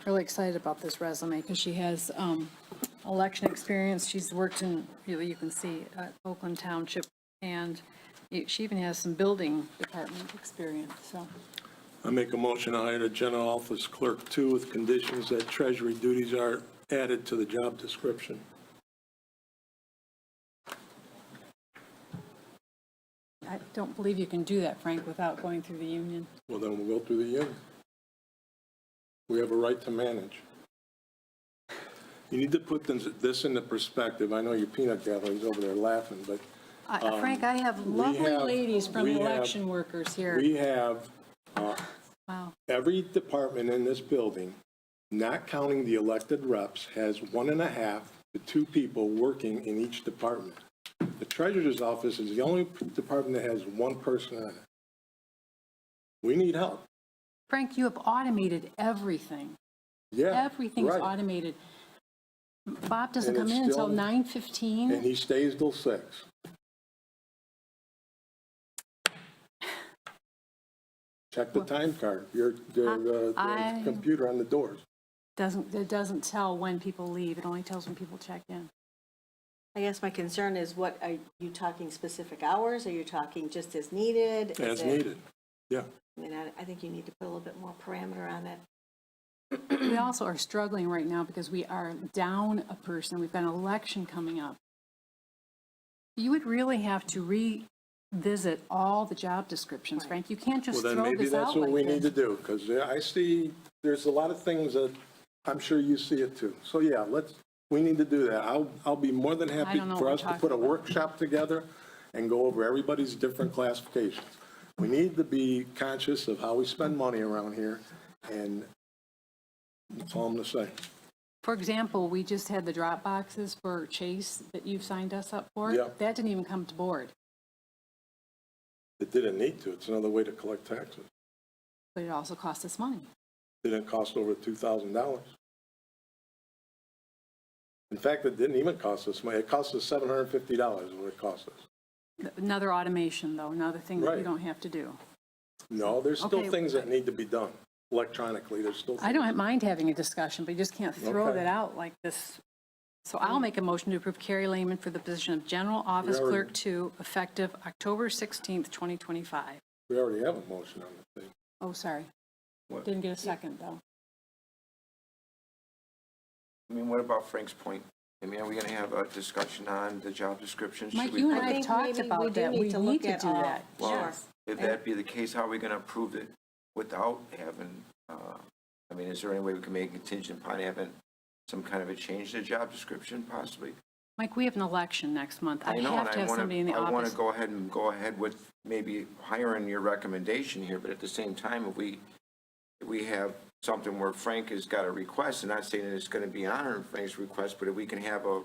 really excited about this resume because she has election experience. She's worked in, you can see, Oakland Township, and she even has some building department experience, so. I make a motion to hire the general office clerk 2 with conditions that treasury duties are added to the job description. I don't believe you can do that, Frank, without going through the union. Well, then we'll go through the union. We have a right to manage. You need to put this into perspective. I know your peanut gallery's over there laughing, but Frank, I have lovely have- ladies from we the have- election workers here. we have Wow. every department in this building, not counting the elected reps, has 1.5 to 2 people working in each department. The treasurer's office is the only department that has 1 person on it. We need help. Frank, you have automated everything. Yeah. Everything's right. automated. Bob doesn't And come it's in until still- 9:15. And he stays till 6. Check the time card, the I- computer on the doors. It doesn't tell when people leave. It only tells when people check in. I guess my concern is what, are you talking specific hours? Are you talking just as needed? Is As it- needed, yeah. I mean, I think you need to put a little bit more parameter on it. We also are struggling right now because we are down a person. We've got an election coming up. You would really have to revisit all the job descriptions, Frank. You can't just Well, then throw maybe this that's out what like we need to this. do, because I see, there's a lot of things that I'm sure you see it too. So yeah, we need to do that. I'll be more than happy don't know for what us we're to put a talking about. workship together and go over everybody's different classifications. We need to be conscious of how we spend money around here, and that's all I'm going to say. For example, we just had the drop boxes for Chase that you signed us up for. Yeah. That didn't even come to board, It didn't need to. It's another way to collect taxes. but it also cost us money. It didn't cost over $2,000. In fact, it didn't even cost us money. It cost us $750 is what it cost us. Another automation, though, another thing that you Right. don't have to do. No, there's still Okay. things that need to be done electronically. There's still. I don't mind having a discussion, but you just can't throw Okay. that out like this. So I'll make a motion to approve Carrie Lehman for the position of General Office We already- Clerk 2, effective October 16th, 2025. We already have a motion on the thing. Oh, sorry. What? Didn't get a second, though. I mean, what about Frank's point? I mean, are we going to have a discussion on the job description? Should Mike, we you put and I have think talked maybe we about do that. need We to need look to at do all. that. Well, Yes. if that be the case, how are we going to approve it without having, I mean, is there any way we can make a contingent upon having some kind of a change to the job description possibly? Mike, we have an election next month. I know, and have to have wanna- somebody in the I want office. to go ahead with maybe hiring your recommendation here, but at the same time, if we have something where Frank has got a request, and not saying that it's going to be honoring Frank's request, but if we can have a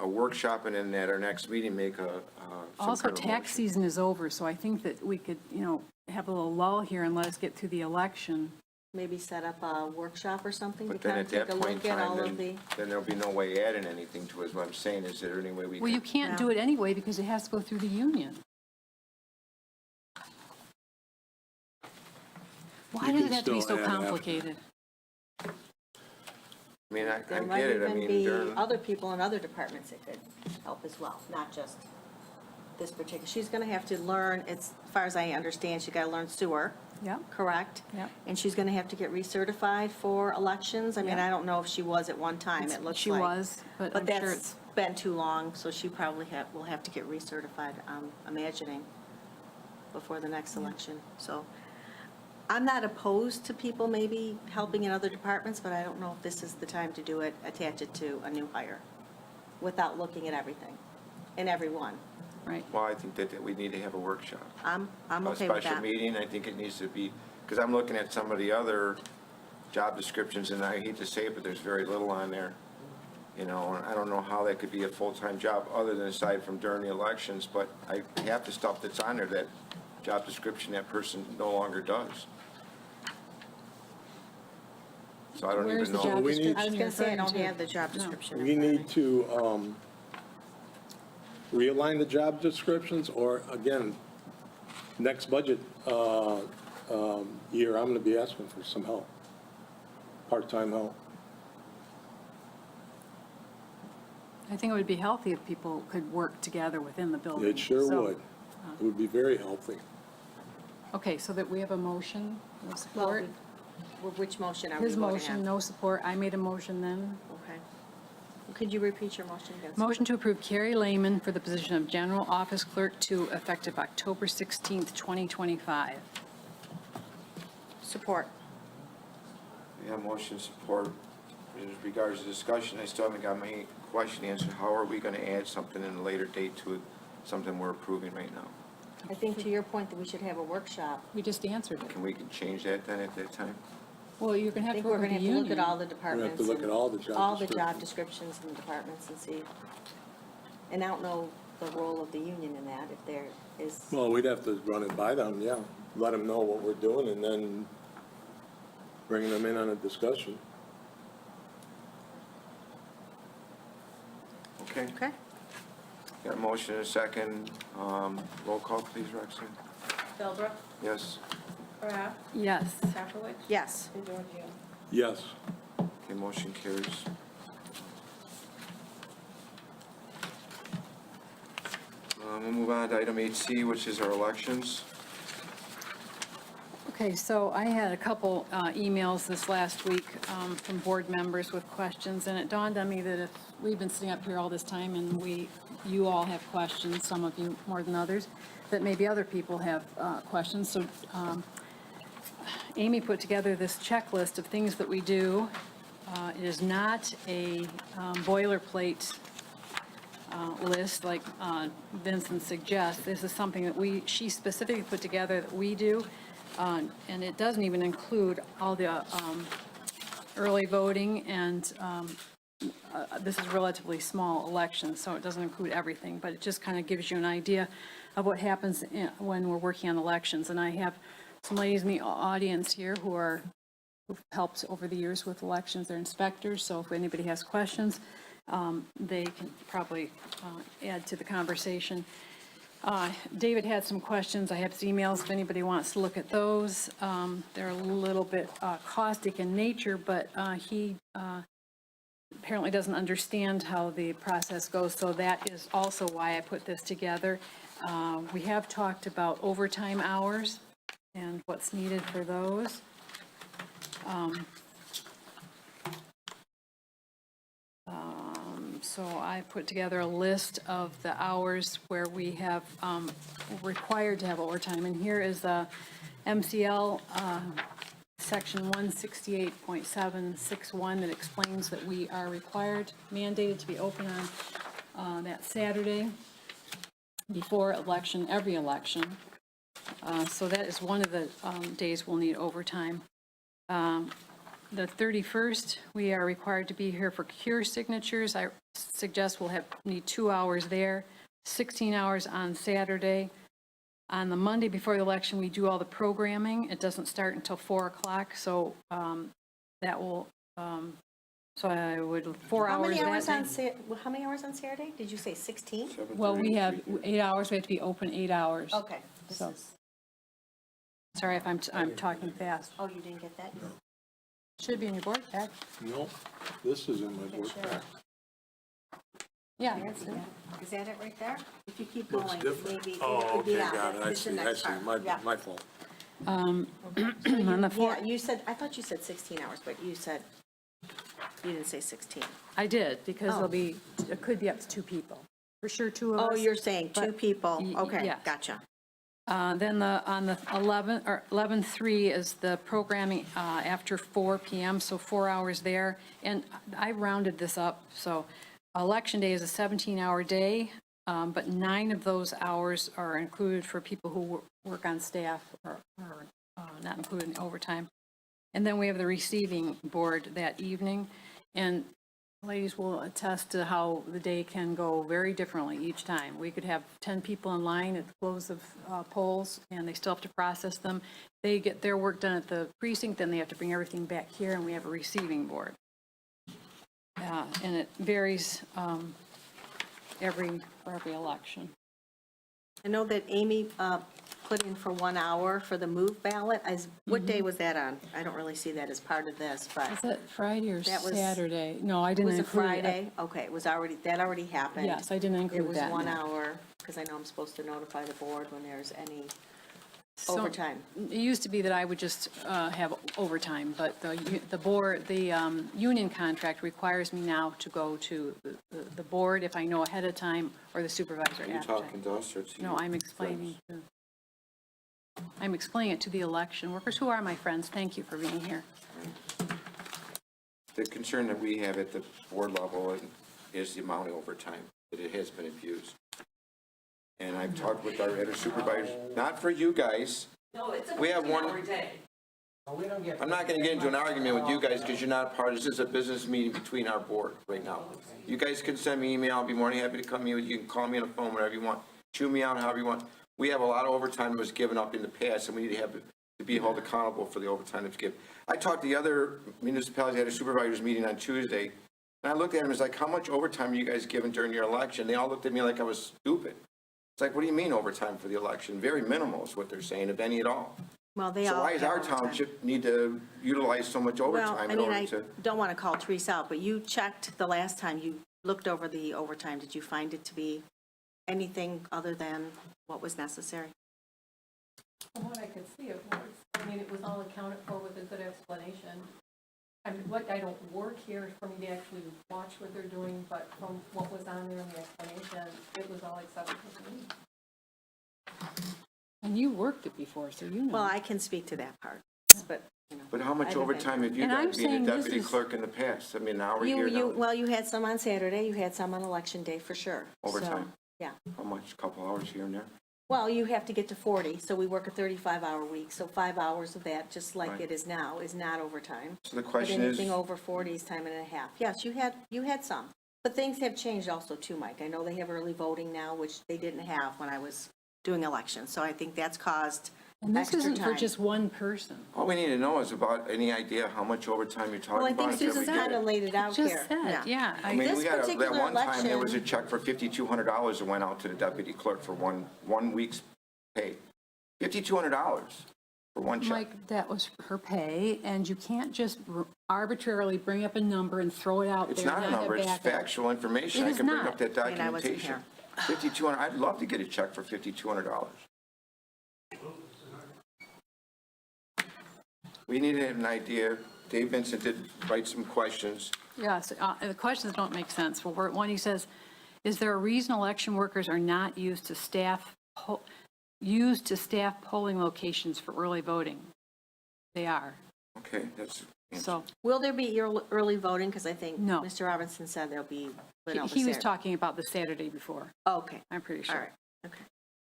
workshop and then at our next meeting make some Also, kind of tax motion. season is over, so I think that we could, have a little lull here and let us get through the election. Maybe set up a workshop or something to But then kind at of take that a point in look at all time, of the. then there'll be no way adding anything to it, is what I'm saying. Is there any way we can? Well, you can't do it anyway because it has to go through the union. Why You does can it have to be still so add after. complicated? I mean, I There get might it. I even mean, be during, other people in other departments that could help as well, not just this particular. She's going to have to learn, as far as I understand, she's got to learn sewer. Yep. Correct? Yep. And she's going to have to get recertified for elections. I mean, Yep. I don't know if she was at one time, it looks She like. was, but I'm sure that's been too long, so she probably will have to get recertified, I'm imagining, before the next election. So I'm not opposed to people maybe helping in other departments, but I don't know if this is the time to do it, attach it to a new hire, without looking at everything and everyone. right. well, I think that we need to have a workshop. I'm A okay with special that. meeting, I think it needs to be, because I'm looking at some of the other job descriptions, and I hate to say it, but there's very little on there. And I don't know how that could be a full-time job, other than aside from during the elections, but half the stuff that's on there, that job description, that person no longer does. So I don't Where's even the job know. We need- description I was you're going to say, I referring don't to? have the job No. description. We need to realign the job descriptions, or again, next budget year, I'm going to be asking for some help, part-time help. I think it would be healthy if people could work together within the building. It sure So- would. It would be very healthy. Okay, so that we have a motion, no Well, support. which motion are we His voting motion, on? no support. I made a motion then. Okay. Could you repeat your motion again? Motion to approve Carrie Lehman for the position of General Office Clerk 2 effective October 16th, 2025. Support. We have motion support. In regards to discussion, I still haven't got my question answered. How are we going to add something in a later date to something we're approving right now? I think to your point that we should have a workshop. We just answered it. Can we change that then at that time? Well, you're going to I have think to we're work with going the to have to look union. at all the We're departments. going to have to look at all the job All the job descriptions. descriptions in the departments and see. And I don't know the role of the union in that, if there is, Well, we'd have to run it by them, yeah. Let them know what we're doing and then bring them in on a discussion. Okay. okay? Got a motion and a second. Roll call, please, Roxanne. Philbrook, Yes? Craft, Yes. Pepperwich, Yes. and Giorgio. Yes. Okay, motion carries. We'll move on to item 8C, which is our elections. Okay, so I had a couple emails this last week from board members with questions, and it dawned on me that if we've been sitting up here all this time and you all have questions, some of you more than others, that maybe other people have questions. So Amy put together this checklist of things that we do. It is not a boilerplate list like Vincent suggests. This is something that she specifically put together that we do. And it doesn't even include all the early voting, and this is relatively small elections, so it doesn't include everything, but it just kind of gives you an idea of what happens when we're working on elections. And I have some ladies in the audience here who've helped over the years with elections. They're inspectors, so if anybody has questions, they can probably add to the conversation. David had some questions. I have his emails if anybody wants to look at those. They're a little bit caustic in nature, but he apparently doesn't understand how the process goes, so that is also why I put this together. We have talked about overtime hours and what's needed for those. So I put together a list of the hours where we have required to have overtime, and here is the MCL section 168.761 that explains that we are required, mandated to be open on that Saturday before election, every election. So that is one of the days we'll need overtime. The 31st, we are required to be here for cure signatures. I suggest we'll need 2 hours there, 16 hours on Saturday. On the Monday before the election, we do all the programming. It doesn't start until 4 o'clock, so that will, so I would, 4 How hours many hours that on, day. how many hours on Saturday? Did you say 16? Well, we have 8 hours, we have to be open 8 hours. Okay. This So- is, Sorry if I'm talking fast. oh, you didn't get that? Should be in your board pack. No, this is in my work Sure. pack. Yeah. That's it. Is that it right there? If you keep Looks going, different. maybe. Oh, it could be okay, on got it. it. I It's the see, I next see. part. Yeah. My fault. On the Yeah, you said, I thought you said 16 hours, but you said, you didn't say 16. I did, because Oh. it could be up to 2 people. For sure, 2 of us. Oh, you're saying 2 but- people. y- Okay, yes. gotcha. Then on the 11/3 is the programming after 4 PM, so 4 hours there. And I rounded this up, so Election Day is a 17-hour day, but 9 of those hours are included for people who work on staff or not included in overtime. And then we have the receiving board that evening. And ladies will attest to how the day can go very differently each time. We could have 10 people in line at the close of polls, and they still have to process them. They get their work done at the precinct, then they have to bring everything back here, and we have a receiving board. And it varies for every election. I know that Amy put in for 1 hour for the move ballot. What day was that on? I don't really see that as part of this, but Is that Friday or That was- Saturday? No, I it didn't was a include it. Friday? Okay, it was already, that already happened. Yes, I didn't include It was that, 1 no. hour, because I know I'm supposed to notify the board when there's any So, overtime. It used to be that I would just have overtime, but the union contract requires me now to go to the board if I know ahead of time, or the supervisor Are you after. talking to us or to No, your I'm explaining, friends? I'm explaining it to the election workers, who are my friends. Thank you for being here. The concern that we have at the board level is the amount of overtime, that it has been abused. And I've talked with our other supervisors, not for you guys. No, it's a We have one- 15-hour day. I'm not going to get into an argument with you guys because you're not a part. This is a business meeting between our board right now. You guys can send me an email. I'll be more than happy to come in with you. You can call me on the phone, whatever you want. Chew me out however you want. We have a lot of overtime that was given up in the past, and we need to have to be held accountable for the overtime that's given. I talked to the other municipalities, I had a supervisors meeting on Tuesday, and I looked at them, it's like, how much overtime are you guys giving during your election? They all looked at me like I was stupid. It's like, what do you mean overtime for the election? Very minimal is what they're saying, if any at all. Well, they all So why does have our overtime. township need to utilize so much Well, overtime I in mean, order I to? don't want to call Teresa out, but you checked the last time you looked over the overtime. Did you find it to be anything other than what was necessary? From what I could see, it was. I mean, it was all accounted for with a good explanation. I mean, I don't work here for me to actually watch what they're doing, but from what was on there in the explanation, it was all acceptable to me. And you worked it before, so you know. Well, I can speak to that part, but, you know. But how much I haven't been overtime have you And I'm guys being saying a this deputy is- clerk in the past? I mean, now we're here now. Well, you had some on Saturday, you had some on election day for sure. So, Overtime? yeah. How much? A couple hours here and there? Well, you have to get to 40, so we work a 35-hour week, so 5 hours of that, just like Right. it is now, is not overtime. So the question is. But anything over 40 is time and a half. Yes, you had some. But things have changed also too, Mike. I know they have early voting now, which they didn't have when I was doing elections, so I think that's caused And this extra isn't for time. just one person. All we need to know is about any idea how much overtime you're talking Well, I about. think so that we Susan get kind of it. laid it out Just here. said, yeah. I mean, This we got that particular one time, there was a election- check for $5,200 that went out to the deputy clerk for one week's pay. $5,200 for one check. Mike, that was her pay, and you can't just arbitrarily bring up a number and throw it out there. It's not a have number, it's backup. factual information. It I is can bring not. up that I mean, I wasn't documentation. here. 5,200, I'd love to get a check for $5,200. We need an idea. Dave Vincent did write some questions. Yes, the questions don't make sense. For one, he says, is there a reason election workers are not used to staff polling locations for early voting? They are. Okay, that's. So Will there be early voting? Because I think No. Mr. Robinson said there'll be. but no, he was Saturday. talking about the Saturday before, Okay, I'm pretty all sure. right, okay.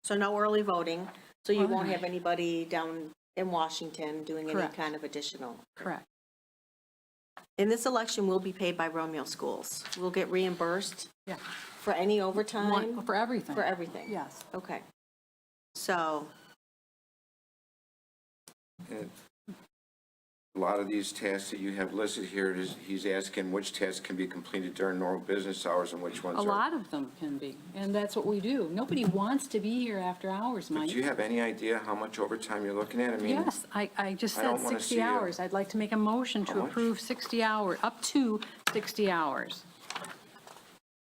So no early voting, so you Well, won't no. have anybody down in Washington doing any Correct. kind of additional. Correct. In this election, we'll be paid by Romeo schools. We'll get reimbursed Yeah. for any overtime? For everything. For everything? Yes. Okay. So, And a lot of these tasks that you have listed here, he's asking which tasks can be completed during normal business hours and which ones A are. lot of them can be, and that's what we do. Nobody wants to be here after hours, But Mike. do you have any idea how much overtime you're looking at? I mean. Yes, I just I said don't wanna 60 see a- hours. I'd like to make a motion How to much? approve 60 hours, up to 60 hours.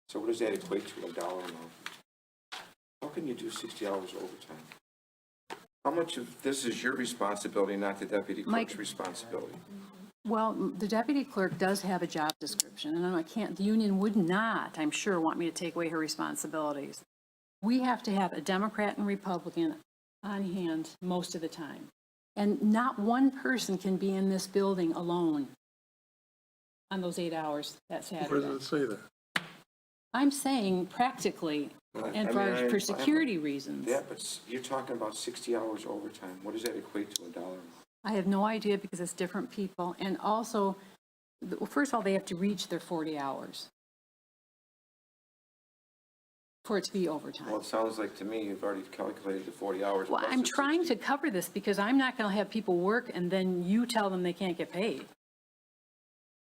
So what does that equate to, a dollar amount? How can you do 60 hours overtime? How much of this is your responsibility, not the deputy Mike- clerk's responsibility? Well, the deputy clerk does have a job description, and I can't, the union would not, I'm sure, want me to take away her responsibilities. We have to have a Democrat and Republican on hand most of the time. And not one person can be in this building alone on those 8 hours that Where Saturday. does it say that? I'm saying practically, and for security reasons. Yeah, but you're talking about 60 hours overtime. What does that equate to, a dollar? I have no idea because it's different people. And also, well, first of all, they have to reach their 40 hours for it to be overtime. Well, it sounds like to me you've already calculated the 40 hours. Well, plus I'm the trying 60. to cover this because I'm not going to have people work and then you tell them they can't get paid.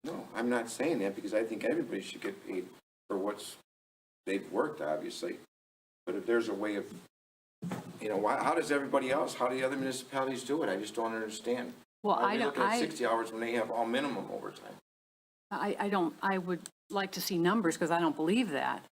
No, I'm not saying that because I think everybody should get paid for they've worked, obviously. But if there's a way of You know, why, how does everybody else, how do the other municipalities do it? I just don't understand. Well, Why are I we don't, looking at 60 hours when they have all minimum overtime? I would like to see numbers because I don't believe that.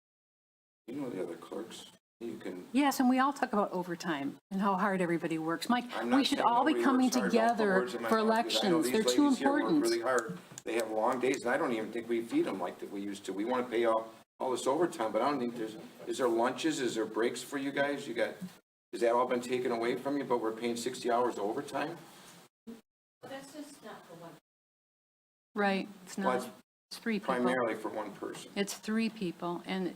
You know the other clerks, you can, Yes, and we all talk about overtime and how hard everybody works. Mike, I'm not we should saying all be nobody coming works hard. Don't put together words in my for mouth, because I know elections. these They're too ladies here work important. really hard. They have long days, and I don't even think we feed them like that we used to. We want to pay all this overtime, but I don't think is there lunches, is there breaks for you guys? Has that all been taken away from you, but we're paying 60 hours overtime? That's just not the one. Right, it's Well, not, it's it's 3 people. primarily for one person. It's 3 people, and,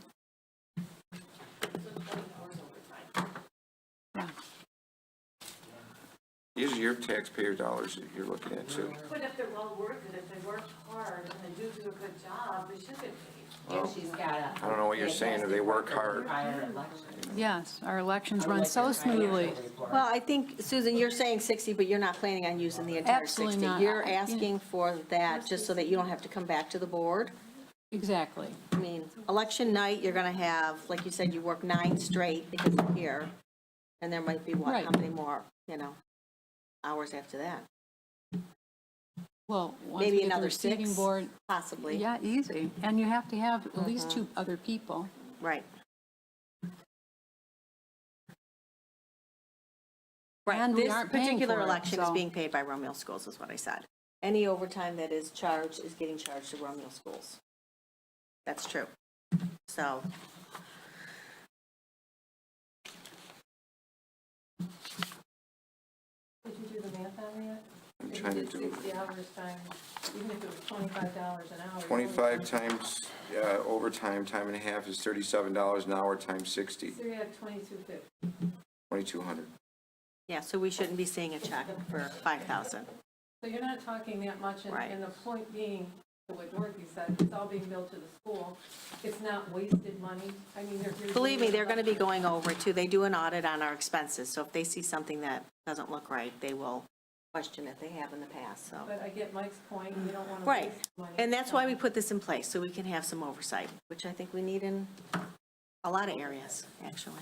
yeah. These are your taxpayer dollars that you're looking at too. But if they're well worth it, if they work hard and they do a good job, they should get paid. Well, she's got I don't know what you're saying, if they work hard. Yes, our elections run so smoothly. Well, I think, Susan, you're saying 60, but you're not planning on using the entire 60. Absolutely not. You're asking for that just so that you don't have to come back to the board. Exactly. I mean, election night, you're going to have, like you said, you work 9 straight because you're here. And there might be, what, Right. how many more, hours after that? Well, once Maybe we get the another receiving 6, board, possibly. yeah, easy. And you have to have at least 2 other people. Right. Right, And we this aren't paying particular for it, election is so- being paid by Romeo Schools, is what I said. Any overtime that is charged is getting charged to Romeo Schools. That's true. So, Did you do the math on that? I'm If you trying to did do 60 hours times, even if it was $25 an hour. 25 times overtime, time and a half is $37 an hour times 60, So you're at $22.50. 2,200. yeah, so we shouldn't be seeing a check for 5,000. So you're not talking that much, Right. and the point being, what Dorothy said, it's all being billed to the school. It's not wasted money. I mean, they're. Believe me, they're going to be going over it too. They do an audit on our expenses, so if they see something that doesn't look right, they will question it. They have in the past, so. But I get Mike's point, you don't want to Right, waste money. and that's why we put this in place, so we can have some oversight, which I think we need in a lot of areas, actually.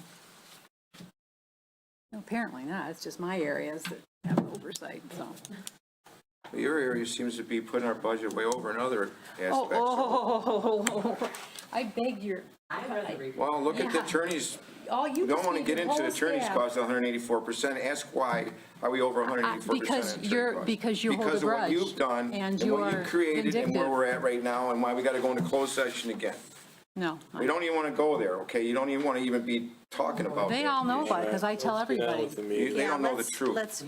Apparently not. It's just my areas that have oversight, so. Your area seems to be putting our budget way over in other aspects. I beg your, Well, look at the attorneys. all you We don't want to see get the into whole attorney's staff. costs 184%. Ask why are we over 184% on Because attorney you're- costs? because you hold a Because of what grudge, you've done and and what you're you've created and where vindictive. we're at right now and why we got to go into closed session again. No. We don't even want to go there, okay? You don't even want to even be talking about They that. all know about it because I tell everybody. They Yeah, don't know the let's- truth. Let's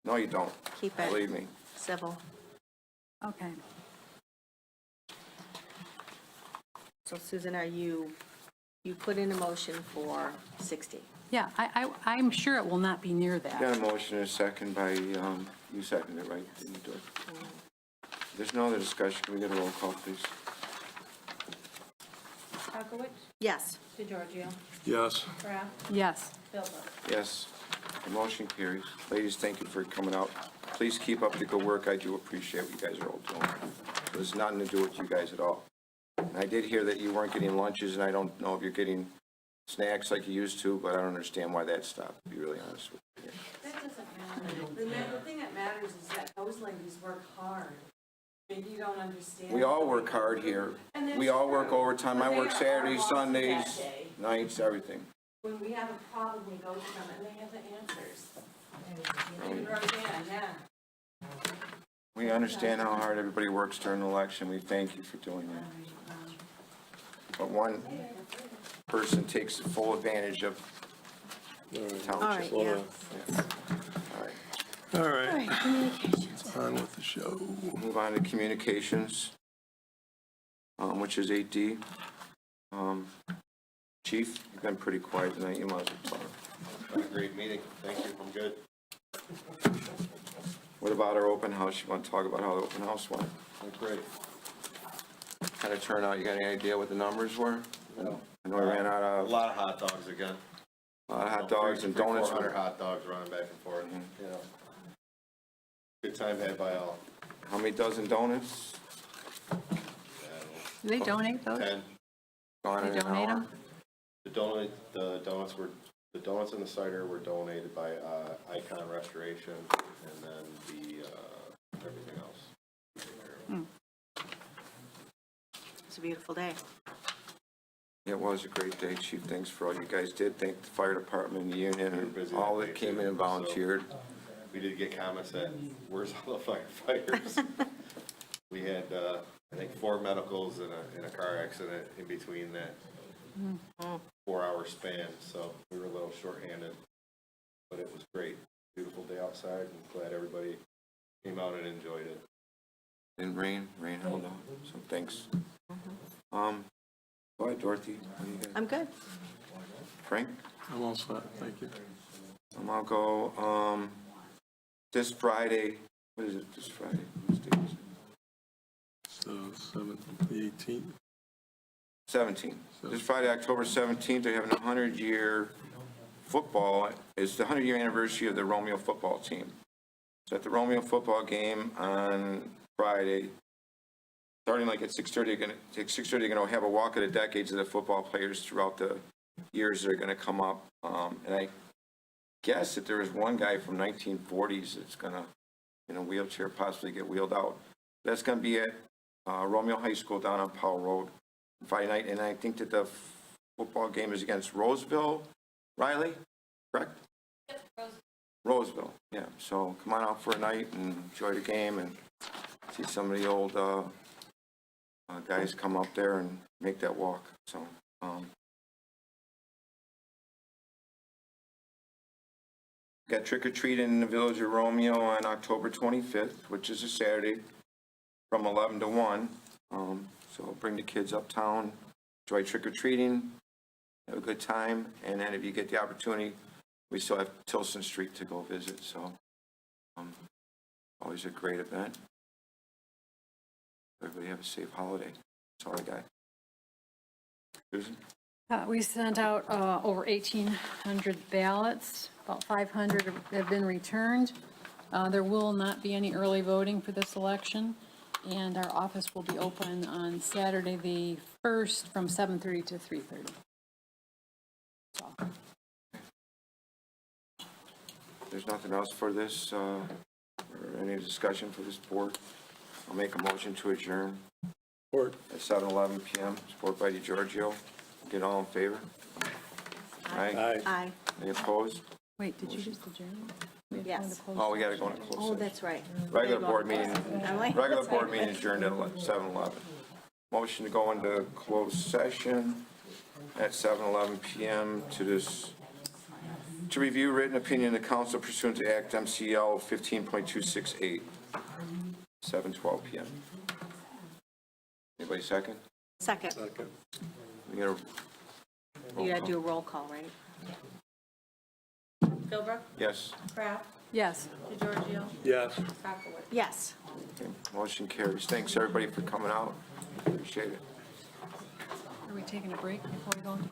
No, you don't. keep it Believe me. civil. Okay. So Susan, you put in a motion for 60? Yeah, I'm sure it will not be near that. Got a motion and a second by, you seconded it, right? Didn't you do it? There's no other discussion. Can we get a roll call, please? Halkowitz, Yes. DeGiorgio, Yes. Kraft, Yes. Philbrook. Yes, the motion carries. Ladies, thank you for coming out. Please keep up the good work. I do appreciate what you guys are all doing. There's nothing to do with you guys at all. And I did hear that you weren't getting lunches, and I don't know if you're getting snacks like you used to, but I don't understand why that stopped, to be really honest with you. That doesn't matter. The thing that matters is that those ladies work hard. Maybe you don't understand. We all work hard here. And that's We all work true. overtime. I But they work are Saturdays, our bosses Sundays, that day. nights, everything. When we have a problem, we go to them and they have the answers. And Roseanne, yeah. We understand how hard everybody works during the election. We thank you for doing that. But one person takes full advantage of the All right, township. yeah. All right. All All right, right, communications. on with the show. Move on to communications, which is 8D. Chief, you've been pretty quiet tonight. You must have talked. Been a great meeting. Thank you. I'm good. What about our open house? You want to talk about how the open house went? Went great. Kind of turnout, you got any idea what the numbers were? No. I know we ran out A of lot of hot dogs again. a lot of hot dogs and donuts. 400 hot dogs running back and forth, you know. Good time had by all. How many dozen donuts? Do they donate those? 10. Gone in They an donate hour. them? The donuts were, The donuts and the cider were donated by Icon Restoration, and then everything else. It's a beautiful day. It was a great day, Chief. Thanks for all you guys did. Thank the fire department, the union, We were and busy all that that day, came in too, and so- volunteered. We did get comments that, where's all the firefighters? We had, I think, 4 medicals and a car accident in between that 4-hour span, so we were a little shorthanded. But it was great. Beautiful day outside, and glad everybody came out and enjoyed it. And rain held on, so thanks. Go ahead, Dorothy. What do you got? I'm good. Frank? I'm all set, thank you. I'll go, this Friday, what is it, this Friday? Whose day is it? So, the 18th? 17th. This Friday, October 17th, they're having a 100-year football. It's the 100-year anniversary of the Romeo football team. So at the Romeo football game on Friday, starting like at 6:30, they're going to have a walk of the decades of the football players throughout the years that are going to come up. And I guess that there was one guy from 1940s that's going to, in a wheelchair, possibly get wheeled out. That's going to be at Romeo High School down on Powell Road Friday night. And I think that the football game is against Roseville. Riley, correct? Yep, Roseville, yeah. So come on out for a night and enjoy the game and see some of the old guys come up there and make that walk. So, got trick or treat in the Village of Romeo on October 25th, which is a Saturday, from 11 to 1. So bring the kids uptown, enjoy trick or treating, have a good time, and then if you get the opportunity, we still have Tilson Street to go visit. So, always a great event. Everybody have a safe holiday. That's all I got. Susan? We sent out over 1,800 ballots. About 500 have been returned. There will not be any early voting for this election, and our office will be open on Saturday, the 1st, from 7:30 to 3:30. That's all. There's nothing else for this, or any discussion for this board. I'll make a motion to adjourn Support. at 7:11 PM. Support by DeGiorgio. Get all in favor? Aye. Aye. Any opposed? Wait, did you just adjourn? We have to go Yes. into closed Oh, we gotta session. go into closed Oh, session. that's right. Regular board meeting, I'm like, regular that's board right. meeting adjourned at 7:11. Motion to go into closed session at 7:11 PM to review written opinion of the council pursuant to Act MCL 15.268, 7:12 PM. Anybody second? Second. Second. We got a You gotta do a roll call, right? Philbrook? yes. Kraft? Yes. DeGiorgio? Yes. Sockowitz? Yes. Okay, motion carries. Thanks, everybody, for coming out. Appreciate it. Are we taking a break before we go into